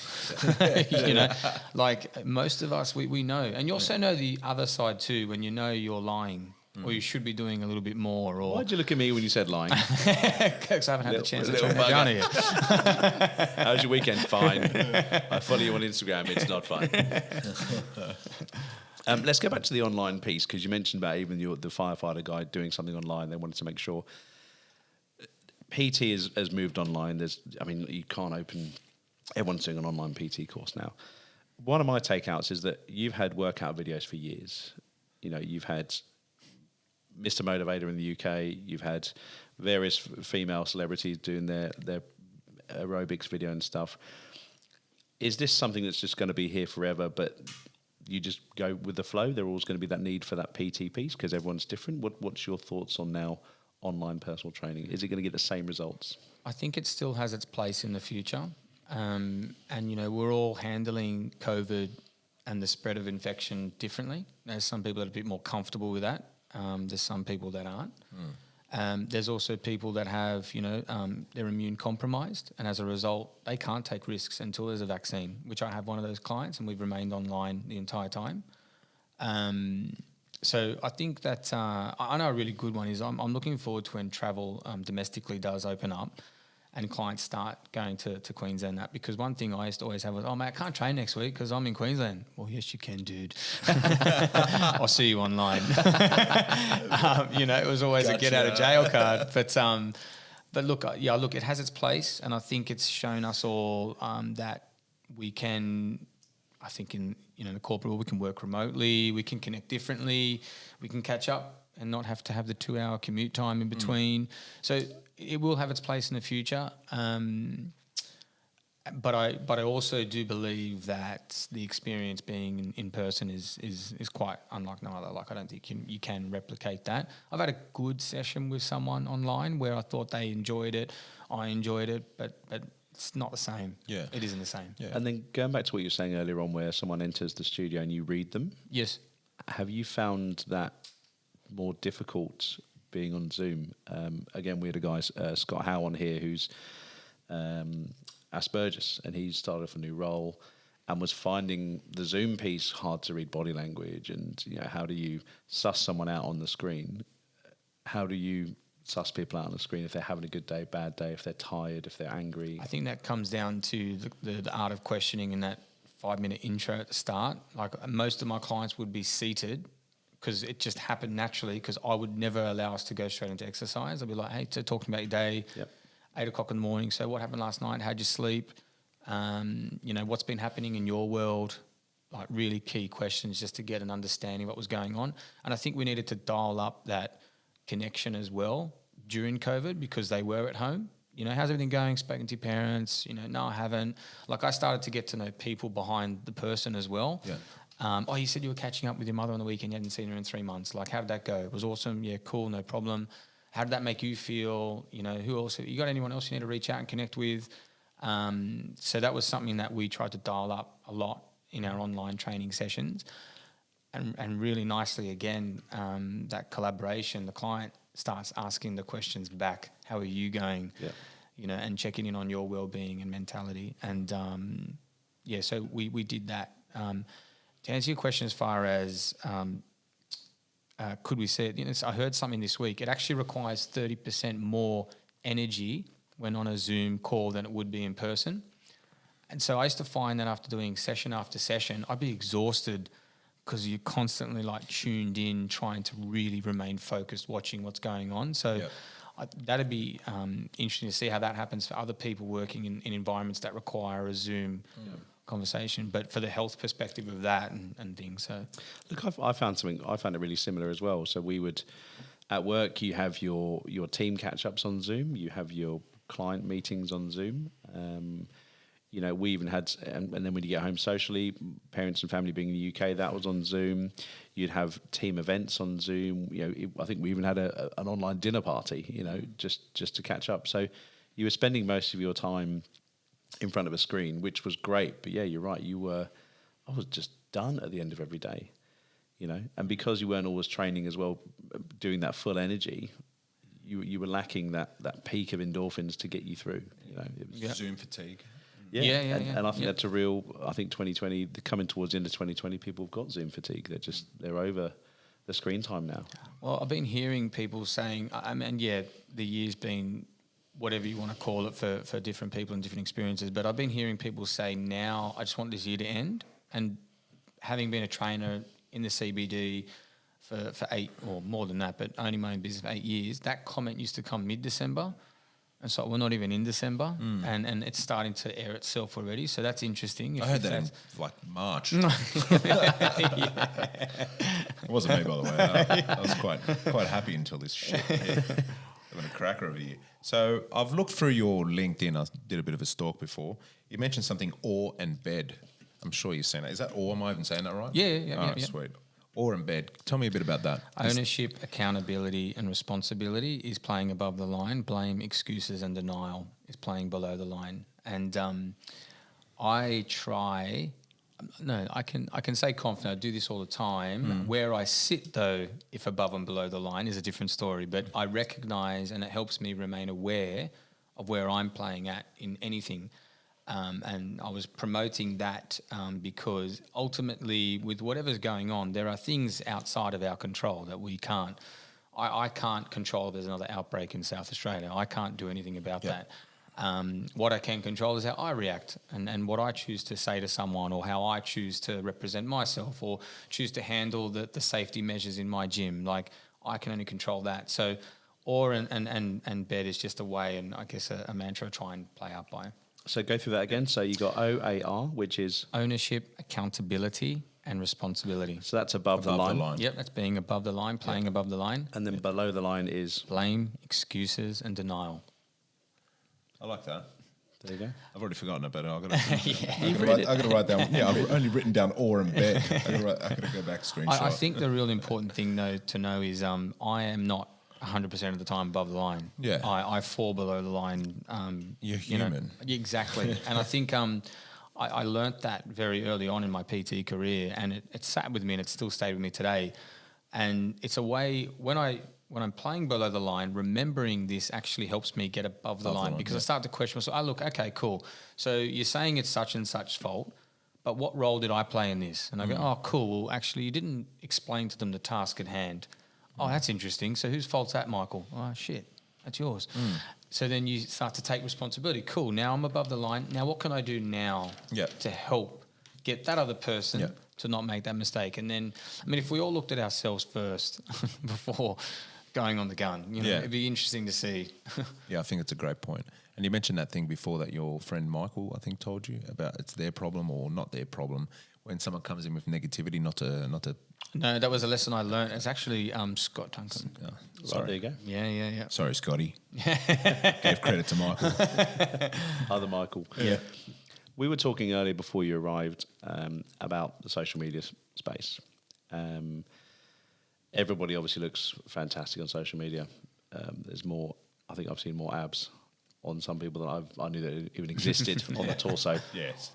You know, like most of us, we know. And you also know the other side too, when you know you're lying or you should be doing a little bit more. Or Why'd you look at me when you said lying? Because I haven't had the chance to train bugger. Johnny yet. How was your weekend? Fine. I follow you on Instagram. It's not fun. Let's go back to the online piece, because you mentioned about even the firefighter guy doing something online. They wanted to make sure PT has moved online. You can't open. Everyone's doing an online PT course now. One of my takeouts is that you've had workout videos for years. You know, you've had Mr. Motivator in the UK. You've had various female celebrities doing their aerobics video and stuff. Is this something that's just going to be here forever, but you just go with the flow? There always going to be that need for that PT piece because everyone's different. What's your thoughts on now online personal training? Is it going to get the same results? I think it still has its place in the future. And, you know, we're all handling COVID and the spread of infection differently. There's some people that are a bit more comfortable with that. There's some people that aren't. There's also people that have, you know, they're immune compromised, and as a result, they can't take risks until there's a vaccine, which I have one of those clients, and we've remained online the entire time. So I think that I know a really good one is I'm looking forward to when travel domestically does open up and clients start going to Queensland, that because one thing I used to always have was, oh mate, I can't train next week because I'm in Queensland. Well, yes you can, dude. I'll see you online. You know, it was always a get out of jail card. But look, it has its place, and I think it's shown us all that we can. I think in the corporate world, we can work remotely, we can connect differently, we can catch up and not have to have the 2-hour commute time in between. So it will have its place in the future. But I also do believe that the experience being in person is quite unlike no other. Like, I don't think you can replicate that. I've had a good session with someone online where I thought they enjoyed it, I enjoyed it, but it's not the same. Yeah. It isn't the same. Yeah. And then going back to what you were saying earlier on, where someone enters the studio and you read them. Yes. Have you found that more difficult being on Zoom? Again, we had a guy, Scott Howe, on here who's Asperger's, and he started off a new role and was finding the Zoom piece hard to read body language, and how do you suss someone out on the screen? How do you suss people out on the screen if they're having a good day, bad day, if they're tired, if they're angry? I think that comes down to the art of questioning in that 5-minute intro at the start. Like, most of my clients would be seated because it just happened naturally, because I would never allow us to go straight into exercise. I'd be like, hey, so talking about your day, 8 o'clock in the morning. So what happened last night? How'd you sleep? What's been happening in your world? Like, really key questions just to get an understanding of what was going on. And I think we needed to dial up that connection as well during COVID, because they were at home. How's everything going? Spoken to your parents? No, I haven't. Like, I started to get to know people behind the person as well. Yeah. You said you were catching up with your mother on the weekend. You hadn't seen her in 3 months. Like, how did that go? It was awesome. Yeah, cool, no problem. How did that make you feel? Who else? You got anyone else you need to reach out and connect with? So that was something that we tried to dial up a lot in our online training sessions. And really nicely, again, that collaboration, the client starts asking the questions back. How are you going? Yeah. And checking in on your well-being and mentality. And, so we did that. To answer your question as far as could we see it, I heard something this week. It actually requires 30% more energy when on a Zoom call than it would be in person. And so I used to find that after doing session after session, I'd be exhausted because you're constantly like tuned in, trying to really remain focused, watching what's going on. So that'd be interesting to see how that happens for other people working in environments that require a Zoom conversation, but for the health perspective of that and things. So, look, I found it really similar as well. So we would, at work, you have your team catch-ups on Zoom, you have your client meetings on Zoom. We even had, and then when you get home socially, parents and family being in the UK, that was on Zoom. You'd have team events on Zoom. I think we even had an online dinner party, just to catch up. So you were spending most of your time in front of a screen, which was great. But yeah, you're right. I was just done at the end of every day, and because you weren't always training as well, doing that full energy, you were lacking that peak of endorphins to get you through. It was, Zoom fatigue. Yeah. And I think that's a real. I think 2020, coming towards the end of 2020, people have got Zoom fatigue. They're over the screen time now. Well, I've been hearing people saying, the year's been whatever you want to call it for different people and different experiences. But I've been hearing people say now, I just want this year to end. And having been a trainer in the CBD for 8 or more than that, but only my own business for 8 years, that comment used to come mid-December. And so we're not even in December, and it's starting to air itself already. So that's interesting. I heard that in March. It wasn't me, by the way. I was quite happy until this shit hit. Having a cracker of a year. So I've looked through your LinkedIn. I did a bit of a stalk before. You mentioned something oar and bed. I'm sure you've seen it. Is that oar? Am I even saying that right? Yeah. Sweet. Oar and bed. Tell me a bit about that. Ownership, accountability, and responsibility is playing above the line. Blame, excuses, and denial is playing below the line. And I can say confident. I do this all the time. Where I sit, though, if above and below the line, is a different story. But I recognise, and it helps me remain aware of where I'm playing at in anything. And I was promoting that because ultimately, with whatever's going on, there are things outside of our control that we can't. I can't control if there's another outbreak in South Australia. I can't do anything about that. What I can control is how I react and what I choose to say to someone, or how I choose to represent myself, or choose to handle the safety measures in my gym. Like, I can only control that. So, oar and bed is just a way, and I guess a mantra I try and play out by. So go through that again. So you got OAR, which is ownership, accountability, and responsibility. So that's above the line. Yep, that's being above the line, playing above the line. And then below the line is blame, excuses, and denial. I like that. There you go. I've already forgotten about it. I've got to write down. Yeah, I've only written down oar and bed. I've got to go back screenshot. I think the real important thing, though, to know is I am not 100% of the time above the line. Yeah. I fall below the line. You're human. Exactly. And I think I learnt that very early on in my PT career, and it sat with me, and it still stayed with me today. And it's a way, when I'm playing below the line, remembering this actually helps me get above the line, because I start to question myself. Look, okay, cool. So you're saying it's such and such fault, but what role did I play in this? And I go, oh, cool. Well, actually, you didn't explain to them the task at hand. Oh, that's interesting. So whose fault's that, Michael? Oh, shit, that's yours. So then you start to take responsibility. Cool, now I'm above the line. Now what can I do now to help get that other person to not make that mistake? And then, I mean, if we all looked at ourselves first before going on the gun, it'd be interesting to see. Yeah, I think it's a great point. And you mentioned that thing before that your friend Michael, I think, told you about it's their problem or not their problem. When someone comes in with negativity, not to. No, that was a lesson I learned. It's actually Scott Duncan. Sorry. There you go. Yeah. Sorry, Scotty. Give credit to Michael. Other Michael. Yeah. We were talking earlier before you arrived about the social media space. Everybody obviously looks fantastic on social media. There's more. I think I've seen more abs on some people than I knew that even existed on the torso. Yes.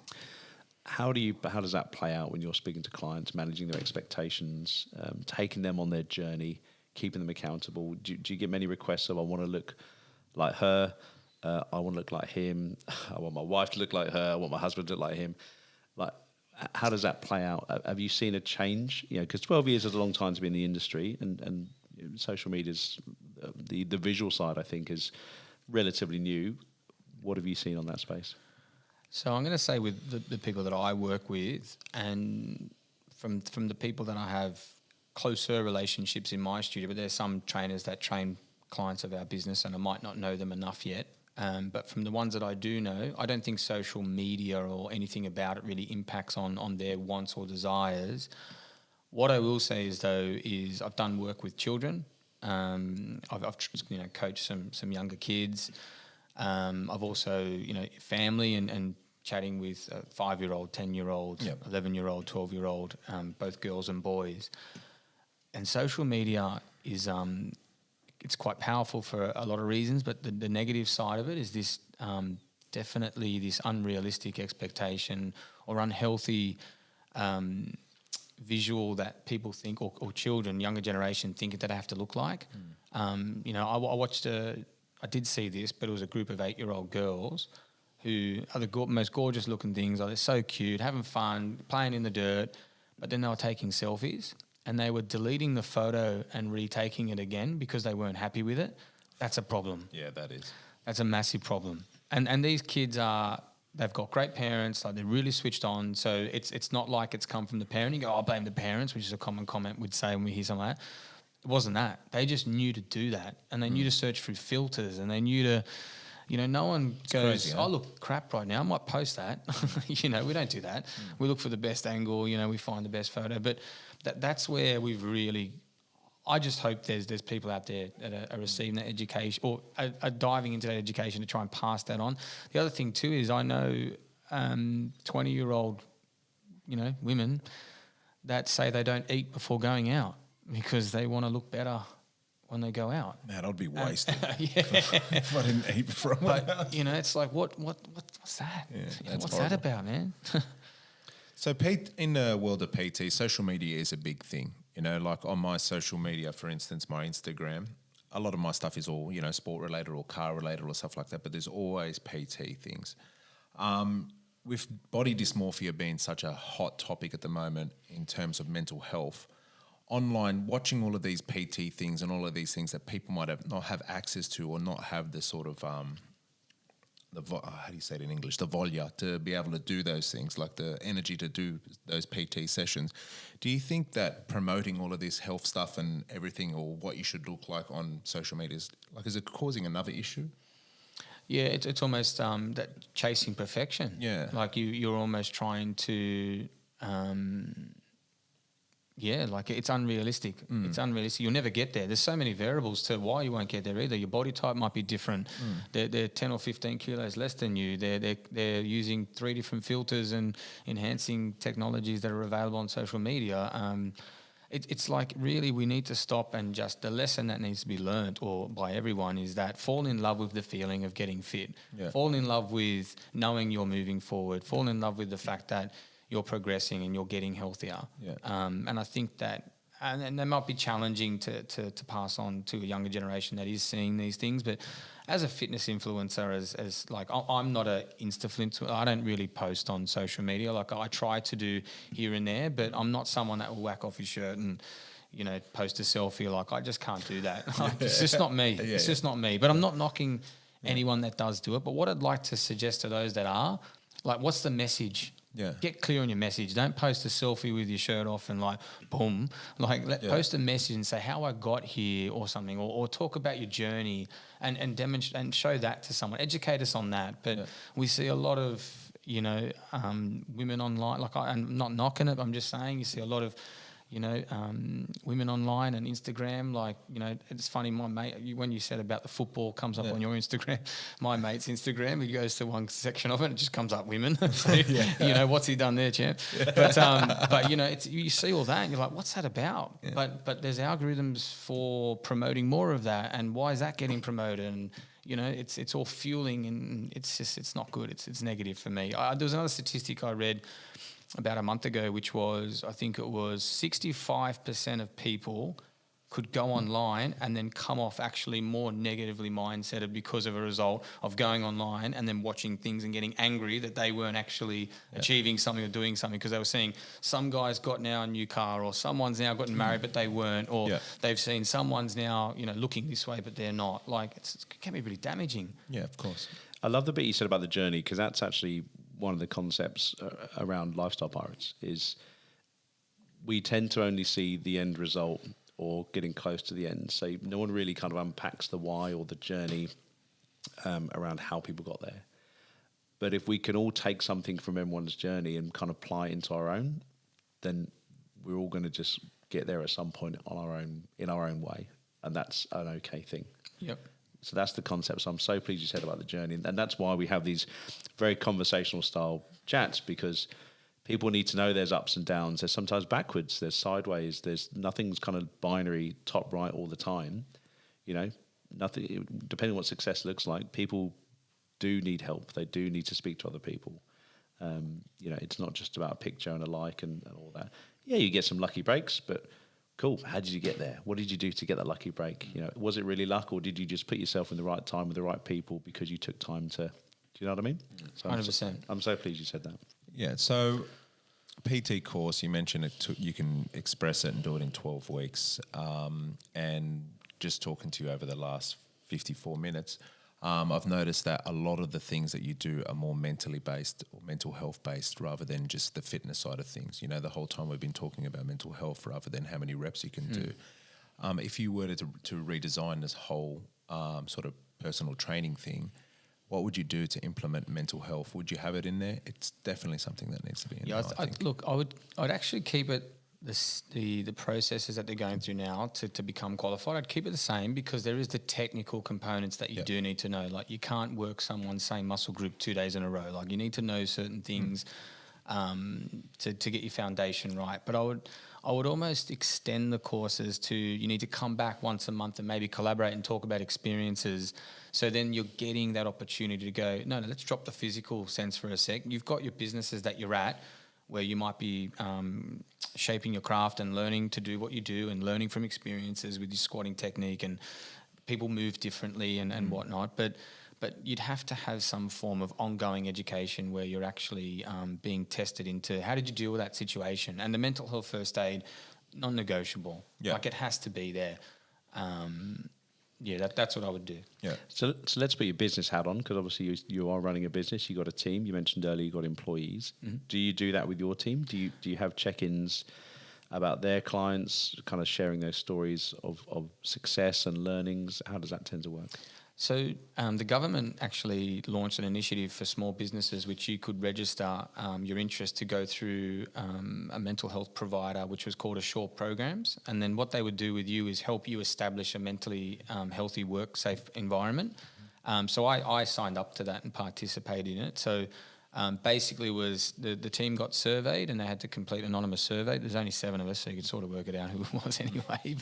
How does that play out when you're speaking to clients, managing their expectations, taking them on their journey, keeping them accountable? Do you get many requests of, I want to look like her, I want to look like him, I want my wife to look like her, I want my husband to look like him? Like, how does that play out? Have you seen a change? Because 12 years is a long time to be in the industry, and social media's the visual side, I think, is relatively new. What have you seen on that space? So I'm going to say with the people that I work with, and from the people that I have closer relationships in my studio, but there's some trainers that train clients of our business, and I might not know them enough yet. But from the ones that I do know, I don't think social media or anything about it really impacts on their wants or desires. What I will say is, though, is I've done work with children. I've coached some younger kids. I've also, family and chatting with a 5-year-old, 10-year-old, 11-year-old, 12-year-old, both girls and boys. And social media is it's quite powerful for a lot of reasons, but the negative side of it is this definitely this unrealistic expectation or unhealthy visual that people think, or children, younger generation, think that they have to look like. You know, I watched I did see this, but it was a group of 8-year-old girls who are the most gorgeous looking things. They're so cute, having fun, playing in the dirt, but then they were taking selfies and they were deleting the photo and retaking it again because they weren't happy with it. That's a problem. Yeah, that is. That's a massive problem. And these kids they've got great parents, like they're really switched on. So it's not like it's come from the parent. You go, I blame the parents, which is a common comment we'd say when we hear something like that. It wasn't that. They just knew to do that. And they knew to search through filters, and they knew to, you know, no one goes, crazy, huh? I look crap right now, I might post that. You know, we don't do that. We look for the best angle, you know, we find the best photo. But that's where we've really, I just hope there's people out there that are receiving that education or are diving into that education to try and pass that on. The other thing too is I know 20-year-old, you know, women that say they don't eat before going out because they want to look better when they go out. Man, I'd be wasted. Yeah. If I didn't eat before I went out. But, you know, it's like, what's that? Yeah, You know, that's what's horrible. that about, man? So in the world of PT, social media is a big thing. You know, like on my social media, for instance, my Instagram, a lot of my stuff is all, you know, sport related or car related or stuff like that, but there's always PT things. With body dysmorphia being such a hot topic at the moment in terms of mental health, online, watching all of these PT things and all of these things that people might not have access to or not have the sort of, how do you say it in English? The volia to be able to do those things, like the energy to do those PT sessions. Do you think that promoting all of this health stuff and everything, or what you should look like on social media, is it causing another issue? Yeah, it's almost that chasing perfection. Yeah. Like you're almost trying to, like it's unrealistic. It's unrealistic. You'll never get there. There's so many variables to why you won't get there either. Your body type might be different. They're 10 or 15 kilos less than you. They're using 3 different filters and enhancing technologies that are available on social media. It's like really we need to stop and just the lesson that needs to be learned or by everyone is that fall in love with the feeling of getting fit. Yeah. Fall in love with knowing you're moving forward. Fall in love with the fact that you're progressing and you're getting healthier. Yeah. And I think that, and they might be challenging to pass on to a younger generation that is seeing these things. But as a fitness influencer, as like I'm not a Insta-influencer. I don't really post on social media. Like I try to do here and there, but I'm not someone that will whack off his shirt and, you know, post a selfie. Like I just can't do that. Like, it's just not me. It's just not me. But I'm not knocking anyone that does do it. But what I'd like to suggest to those that are, like, what's the message? Yeah. Get clear on your message. Don't post a selfie with your shirt off and like, boom. Like, post a message and say how I got here or something, or talk about your journey and demonstrate and show that to someone. Educate us on that. But we see a lot of, you know, women online. Like, I'm not knocking it. I'm just saying you see a lot of, you know, women online and Instagram. Like, you know, it's funny. My mate, when you said about the football comes up on your Instagram, my mate's Instagram, he goes to one section of it, it just comes up women. So, you know, what's he done there, champ? But you know, you see all that and you're like, what's that about? Yeah. But there's algorithms for promoting more of that, and why is that getting promoted? And you know, it's all fueling, and it's not good. It's negative for me. There was another statistic I read about a month ago, which was, I think it was 65% of people could go online and then come off actually more negatively mindseted because of a result of going online and then watching things and getting angry that they weren't actually achieving something or doing something, because they were seeing some guys got now a new car, or someone's now gotten married but they weren't, or they've seen someone's now, you know, looking this way but they're not. Like, it can be really damaging. Yeah, of course. I love the bit you said about the journey, because that's actually one of the concepts around Lifestyle Pirates is we tend to only see the end result or getting close to the end. So no one really kind of unpacks the why or the journey around how people got there. But if we can all take something from everyone's journey and kind of apply it into our own, then we're all going to just get there at some point on our own, in our own way. And that's an okay thing. Yep. So that's the concept. So I'm so pleased you said about the journey. And that's why we have these very conversational style chats, because people need to know there's ups and downs. There's sometimes backwards, there's sideways, there's nothing's kind of binary, top right all the time. You know, nothing, depending on what success looks like, people do need help. They do need to speak to other people. It's not just about a picture and a like and all that. Yeah, you get some lucky breaks, but cool. How did you get there? What did you do to get that lucky break? Was it really luck, or did you just put yourself in the right time with the right people because you took time to? Do you know what I mean? So 100%. I'm so pleased you said that. Yeah. So PT course, you mentioned you can express it and do it in 12 weeks. And just talking to you over the last 54 minutes, I've noticed that a lot of the things that you do are more mentally based or mental health based rather than just the fitness side of things. The whole time we've been talking about mental health rather than how many reps you can do. If you were to redesign this whole sort of personal training thing, what would you do to implement mental health? Would you have it in there? It's definitely something that needs to be in there. I think. Look, I'd actually keep it the processes that they're going through now to become qualified. I'd keep it the same because there is the technical components that you do need to know. Like you can't work someone's same muscle group 2 days in a row. Like you need to know certain things to get your foundation right. But I would almost extend the courses to you need to come back once a month and maybe collaborate and talk about experiences. So then you're getting that opportunity to go, no, let's drop the physical sense for a sec. You've got your businesses that you're at where you might be shaping your craft and learning to do what you do and learning from experiences with your squatting technique, and people move differently and whatnot. But you'd have to have some form of ongoing education where you're actually being tested into how did you deal with that situation. And the mental health first aid, non-negotiable. Yeah. Like it has to be there. That's what I would do. Yeah. So let's put your business hat on, because obviously you are running a business. You got a team. You mentioned earlier you got employees. Mm-hmm. Do you do that with your team? Do you have check-ins about their clients, kind of sharing those stories of success and learnings? How does that tend to work? So the government actually launched an initiative for small businesses which you could register your interest to go through a mental health provider, which was called Assure Programs. And then what they would do with you is help you establish a mentally healthy work safe environment. So I signed up to that and participated in it. So basically was the team got surveyed and they had to complete an anonymous survey. There's only 7 of us, so you could sort of work it out who it was anyway.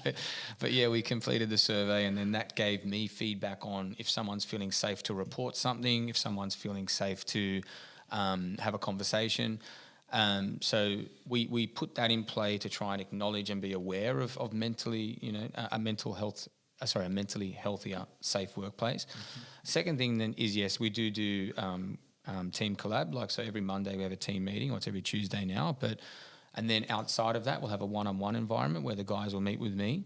But yeah, we completed the survey, and then that gave me feedback on if someone's feeling safe to report something, if someone's feeling safe to have a conversation. So we put that in play to try and acknowledge and be aware of mentally, a mentally healthier, safe workplace. Mm-hmm. Second thing then is, yes, we do team collab, so every Monday we have a team meeting, or it's every Tuesday now, and then outside of that we'll have a one-on-one environment where the guys will meet with me,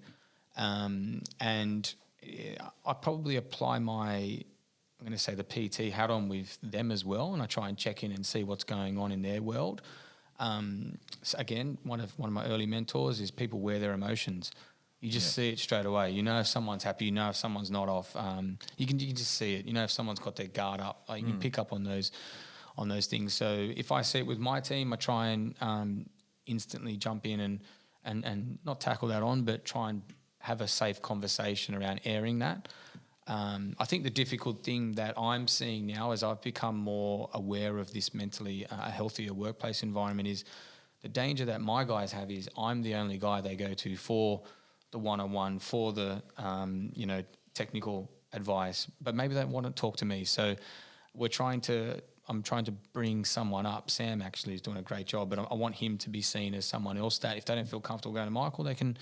and I probably apply the PT hat on with them as well, and I try and check in and see what's going on in their world. So again, one of my early mentors is people wear their emotions. You just see it straight away. You know if someone's happy. You know if someone's not off. You can just see it. You know if someone's got their guard up. You can pick up on those things. So if I see it with my team, I try and instantly jump in and not tackle that on, but try and have a safe conversation around airing that. I think the difficult thing that I'm seeing now as I've become more aware of this mentally a healthier workplace environment is the danger that my guys have is I'm the only guy they go to for the one-on-one, for the technical advice, but maybe they want to talk to me. So I'm trying to bring someone up. Sam actually is doing a great job, but I want him to be seen as someone else that if they don't feel comfortable going to Michael, they can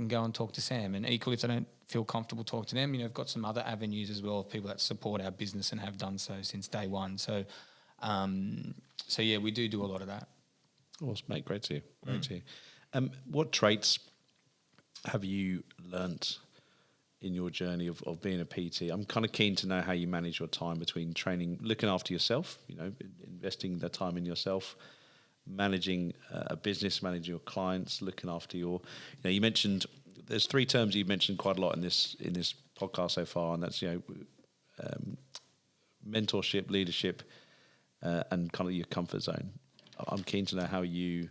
go and talk to Sam. And equally, if they don't feel comfortable talking to them, I've got some other avenues as well of people that support our business and have done so since day one. So yeah, we do a lot of that. Awesome, mate. Great to hear. What traits have you learnt in your journey of being a PT? I'm kind of keen to know how you manage your time between training, looking after yourself, investing the time in yourself, managing a business, managing your clients, looking after you mentioned, there's 3 terms you've mentioned quite a lot in this podcast so far, and that's, mentorship, leadership, and kind of your comfort zone. I'm keen to know how you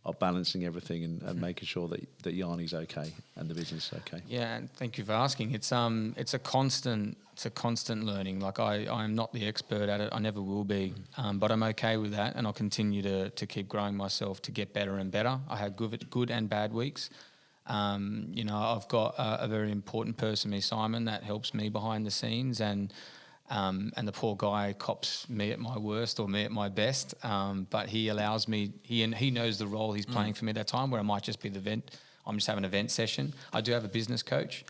are balancing everything and making sure that Yarni's okay and the business is okay. Yeah, and thank you for asking. It's a constant learning. Like I'm not the expert at it. I never will be. But I'm okay with that, and I'll continue to keep growing myself to get better and better. I have good and bad weeks. I've got a very important person, me, Simon, that helps me behind the scenes, and And the poor guy cops me at my worst or me at my best. But he allows me, he knows the role he's playing for me at that time, where I might just be the vent. I'm just having an event session. I do have a business coach,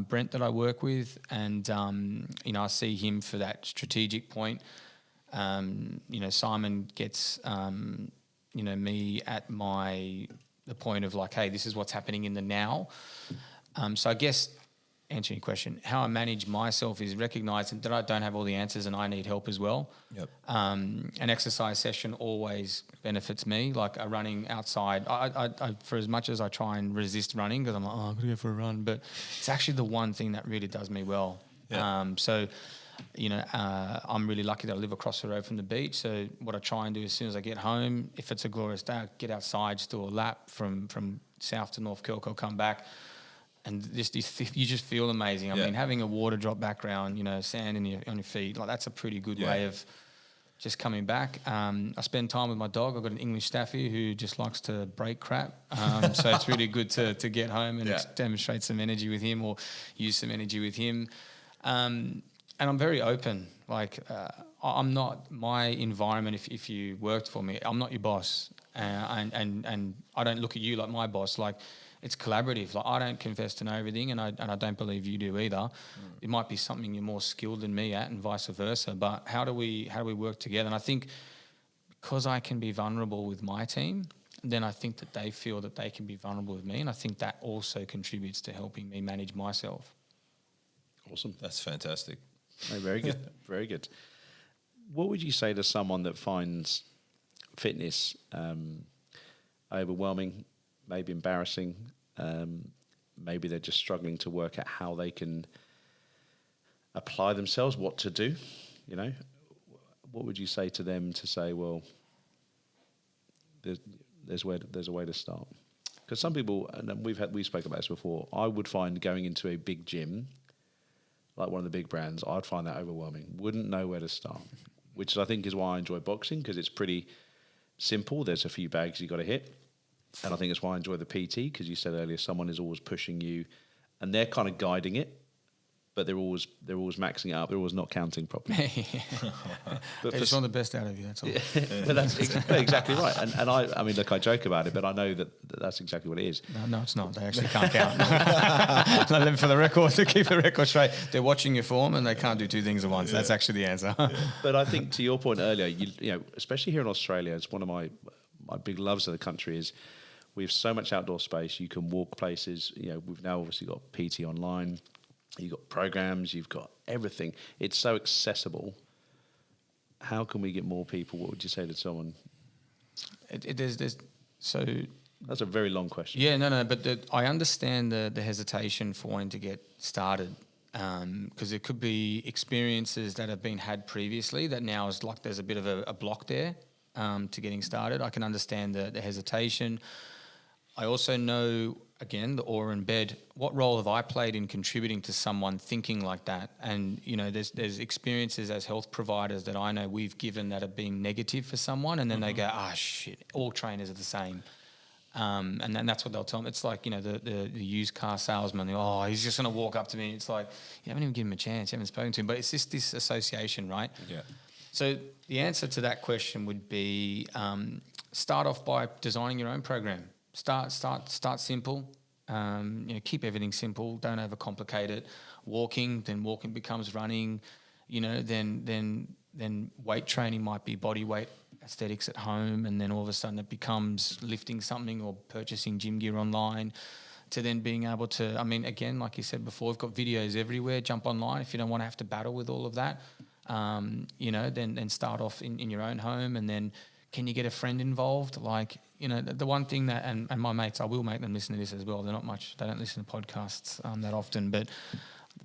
Brent, that I work with, and I see him for that strategic point. Simon gets me at the point of like, hey, this is what's happening in the now. So I guess, answering your question, how I manage myself is recognizing that I don't have all the answers and I need help as well. Yep. An exercise session always benefits me, like a running outside. I for as much as I try and resist running, because I'm like, I'm going to go for a run, but it's actually the one thing that really does me well. Yeah. I'm really lucky that I live across the road from the beach. So what I try and do as soon as I get home, if it's a glorious day, I get outside, just do a lap from south to North Kilco, come back. And you just feel amazing. I mean, having a water drop background, sand on your feet, like that's a pretty good way of just coming back. I spend time with my dog. I've got an English Staffy who just likes to break crap. So it's really good to get home and demonstrate some energy with him or use some energy with him. And I'm very open. Like I'm not my environment. If you worked for me, I'm not your boss, and I don't look at you like my boss. Like it's collaborative. Like I don't confess to know everything, and I don't believe you do either. It might be something you're more skilled than me at, and vice versa. But how do we work together? And I think because I can be vulnerable with my team, then I think that they feel that they can be vulnerable with me, and I think that also contributes to helping me manage myself. Awesome. That's fantastic. No, very good. Very good. What would you say to someone that finds fitness overwhelming, maybe embarrassing, maybe they're just struggling to work out how they can apply themselves, what to do, what would you say to them to say, well, there's a way to start? Because some people, and we spoke about this before, I would find going into a big gym, like one of the big brands, I'd find that overwhelming. Wouldn't know where to start, which I think is why I enjoy boxing, because it's pretty simple. There's a few bags you got to hit. And I think that's why I enjoy the PT, because you said earlier someone is always pushing you and they're kind of guiding it, but they're always maxing it up. They're always not counting properly. But they just want the best out of you, that's all. But that's exactly right. And I mean, look, I joke about it, but I know that's exactly what it is. No, it's not. They actually can't count. For the record, to keep the record straight, they're watching your form and they can't do two things at once. That's actually the answer. But I think to your point earlier, especially here in Australia, it's one of my big loves of the country is we have so much outdoor space. You can walk places. We've now obviously got PT online. You've got programs. You've got everything. It's so accessible. How can we get more people? What would you say to someone? That's a very long question. Yeah, no. But I understand the hesitation for wanting to get started, because it could be experiences that have been had previously that now is like there's a bit of a block there to getting started. I can understand the hesitation. I also know, again, the awe in bed. What role have I played in contributing to someone thinking like that? And, there's experiences as health providers that I know we've given that have been negative for someone, and then they go, shit, all trainers are the same. And then that's what they'll tell them. It's like, the used car salesman, he's just going to walk up to me. It's like, you haven't even given him a chance, you haven't spoken to him. But it's just this association, right? Yeah. So the answer to that question would be start off by designing your own program. Start simple. Keep everything simple. Don't overcomplicate it. Walking becomes running. Then weight training might be body weight aesthetics at home, and then all of a sudden it becomes lifting something or purchasing gym gear online. To then being able to, again, like you said before, we've got videos everywhere. Jump online if you don't want to have to battle with all of that. Then start off in your own home, and then can you get a friend involved? Like, the one thing that, and my mates, I will make them listen to this as well. They don't listen to podcasts that often, but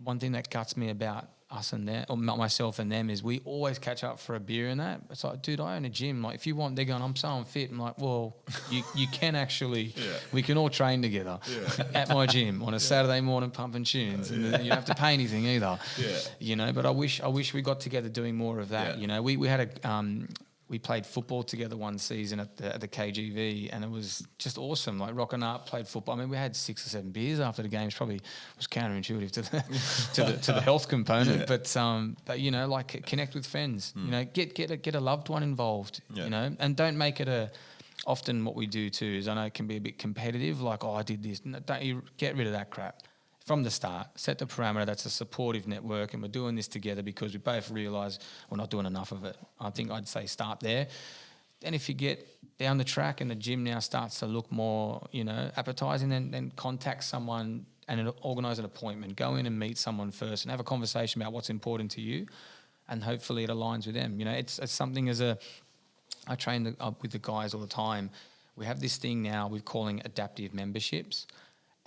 one thing that guts me about us and them, or myself and them, is we always catch up for a beer and that. It's like, dude, I own a gym. Like, if you want, they're going, I'm so unfit. I'm like, well, you can actually, we can all train together at my gym on a Saturday morning pumping tunes. And you don't have to pay anything either. But I wish we got together doing more of that. We had we played football together one season at the KGV, and it was just awesome. Like rocking up, played football. I mean, we had 6 or 7 beers after the games. Probably was counterintuitive to the to the health component, but you know, like connect with friends. You know, get a loved one involved. You know, and don't make it often what we do too is, I know it can be a bit competitive. Like, oh, I did this. No, don't you get rid of that crap. From the start, set the parameter that's a supportive network, and we're doing this together because we both realise we're not doing enough of it. I think I'd say start there. Then if you get down the track and the gym now starts to look more, you know, appetising, then contact someone and organise an appointment. Go in and meet someone first and have a conversation about what's important to you, and hopefully it aligns with them. You know, it's something I train with the guys all the time. We have this thing now we're calling adaptive memberships,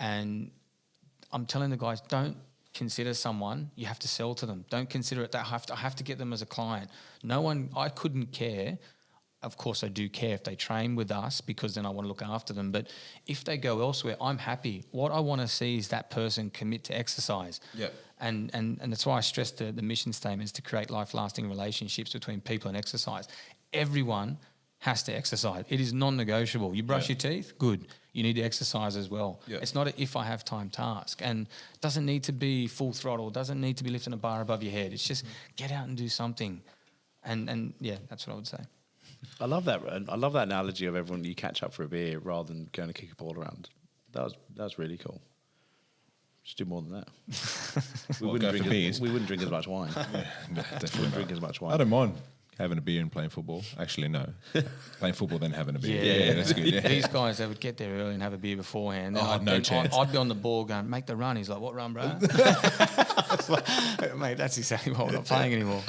and I'm telling the guys, don't consider someone you have to sell to them. Don't consider it that I have to get them as a client. I couldn't care. Of course, I do care if they train with us because then I want to look after them. But if they go elsewhere, I'm happy. What I want to see is that person commit to exercise. Yeah. And that's why I stress the mission statement is to create life-lasting relationships between people and exercise. Everyone has to exercise. It is non-negotiable. You brush your teeth, good. You need to exercise as well. Yeah. It's not a if I have time task, and it doesn't need to be full throttle. It doesn't need to be lifting a bar above your head. It's just get out and do something, and yeah, that's what I would say. I love that. I love that analogy of everyone you catch up for a beer rather than going to kick a ball around. That was really cool. Just do more than that. we wouldn't drink as much wine. Definitely wouldn't drink as much wine. I don't mind having a beer and playing football. Actually, no. Playing football, then having a beer. Yeah, that's good. Yeah. These guys, they would get there early and have a beer beforehand. No chance. I'd be on the ball going, make the run. He's like, what run, bro? Mate, that's exactly why we're not playing anymore.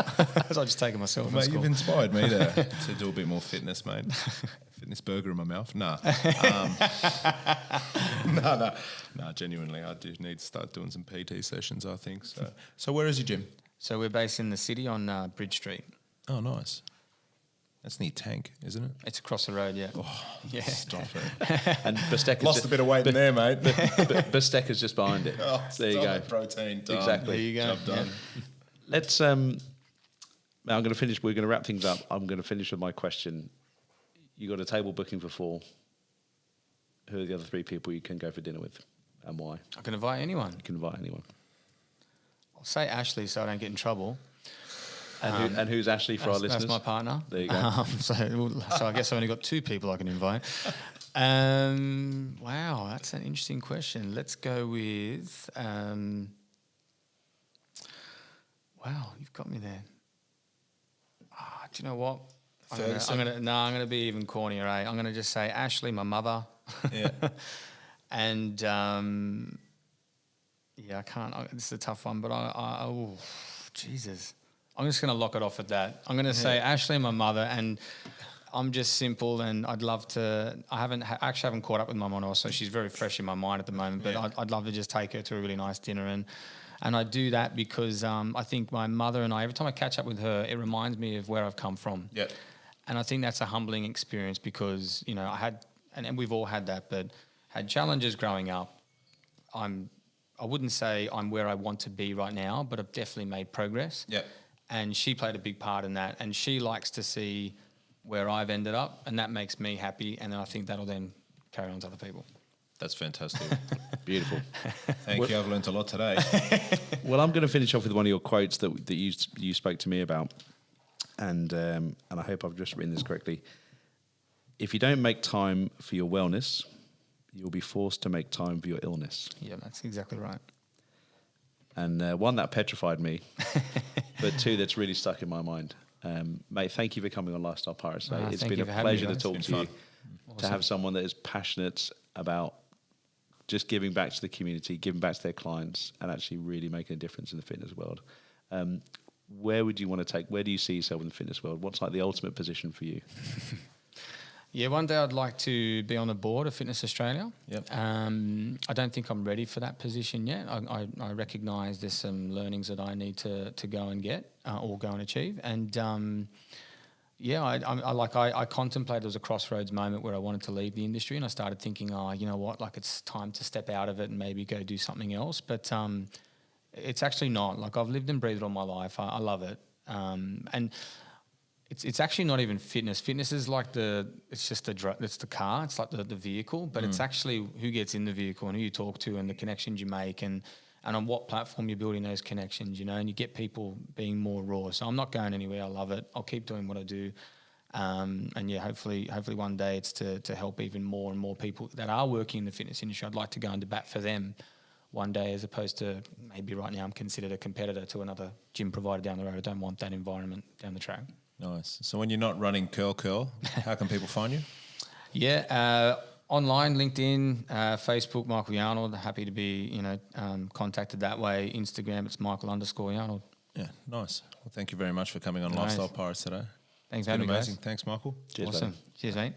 So I just take it myself. Mate, you've inspired me to do a bit more fitness, mate. Fitness burger in my mouth. Nah. No, genuinely, I do need to start doing some PT sessions, I think. So where is your gym? So we're based in the city on Bridge Street. Oh, nice. That's near Tank, isn't it? It's across the road, yeah. Oh, yeah. Stop it. And Bistecca's Lost a bit of weight in there, mate. Bistecca's just behind it. Oh, there you go. Protein. Done. Exactly. There you go. Job done. Yeah. Let's. Now I'm going to finish. We're going to wrap things up. I'm going to finish with my question. You got a table booking for 4. Who are the other 3 people you can go for dinner with, and why? I can invite anyone. You can invite anyone. I'll say Ashley so I don't get in trouble. And who's Ashley for our listeners? That's my partner. There you go. So I guess I've only got 2 people I can invite. Wow, that's an interesting question. Let's go with. Wow, you've got me there. Do you know what? I'm gonna be even cornier. I'm gonna just say Ashley, my mother. Yeah. And I can't. This is a tough one, but oh, Jesus. I'm just going to lock it off at that. I'm going to say Ashley and my mother, and I'm just simple, and I'd love to. I actually haven't caught up with my mum, so she's very fresh in my mind at the moment. But I'd love to just take her to a really nice dinner, and I do that because I think my mother and I, every time I catch up with her, it reminds me of where I've come from. Yeah. And I think that's a humbling experience because I had, and we've all had that, but had challenges growing up. I wouldn't say I'm where I want to be right now, but I've definitely made progress. Yeah. And she played a big part in that. And she likes to see where I've ended up, and that makes me happy. And then I think that'll then carry on to other people. That's fantastic. Beautiful. Thank you. I've learned a lot today. Well, I'm going to finish off with one of your quotes that you spoke to me about, and I hope I've just written this correctly. If you don't make time for your wellness, you'll be forced to make time for your illness. Yeah, that's exactly right. And one, that petrified me, but 2, that's really stuck in my mind. Mate, thank you for coming on Lifestyle Pirates today. It's been a pleasure to talk to you, to have someone that is passionate about just giving back to the community, giving back to their clients, and actually really making a difference in the fitness world. Where would you want to take, where do you see yourself in the fitness world? What's like the ultimate position for you? Yeah, one day I'd like to be on the board of Fitness Australia. Yep. I don't think I'm ready for that position yet. I recognise there's some learnings that I need to go and get or go and achieve. And I contemplated, there was a crossroads moment where I wanted to leave the industry, and I started thinking, you know what, like it's time to step out of it and maybe go do something else. But it's actually not. Like I've lived and breathed all my life. I love it. And it's actually not even fitness. Fitness is like it's the car. It's like the vehicle, but it's actually who gets in the vehicle and who you talk to and the connections you make and on what platform you're building those connections, and you get people being more raw. So I'm not going anywhere. I love it. I'll keep doing what I do. And yeah, hopefully one day it's to help even more and more people that are working in the fitness industry. I'd like to go into bat for them one day, as opposed to maybe right now I'm considered a competitor to another gym provider down the road. I don't want that environment down the track. Nice. So when you're not running curl, how can people find you? Yeah, online, LinkedIn, Facebook, Michael Yarnold. Happy to be, contacted that way. Instagram, it's Michael_Yarnold. Yeah, nice. Well, thank you very much for coming on Nice. Lifestyle Pirates today. Thanks It's for been having me, amazing. guys. Thanks, Michael. Cheers, Awesome. buddy. Cheers, mate.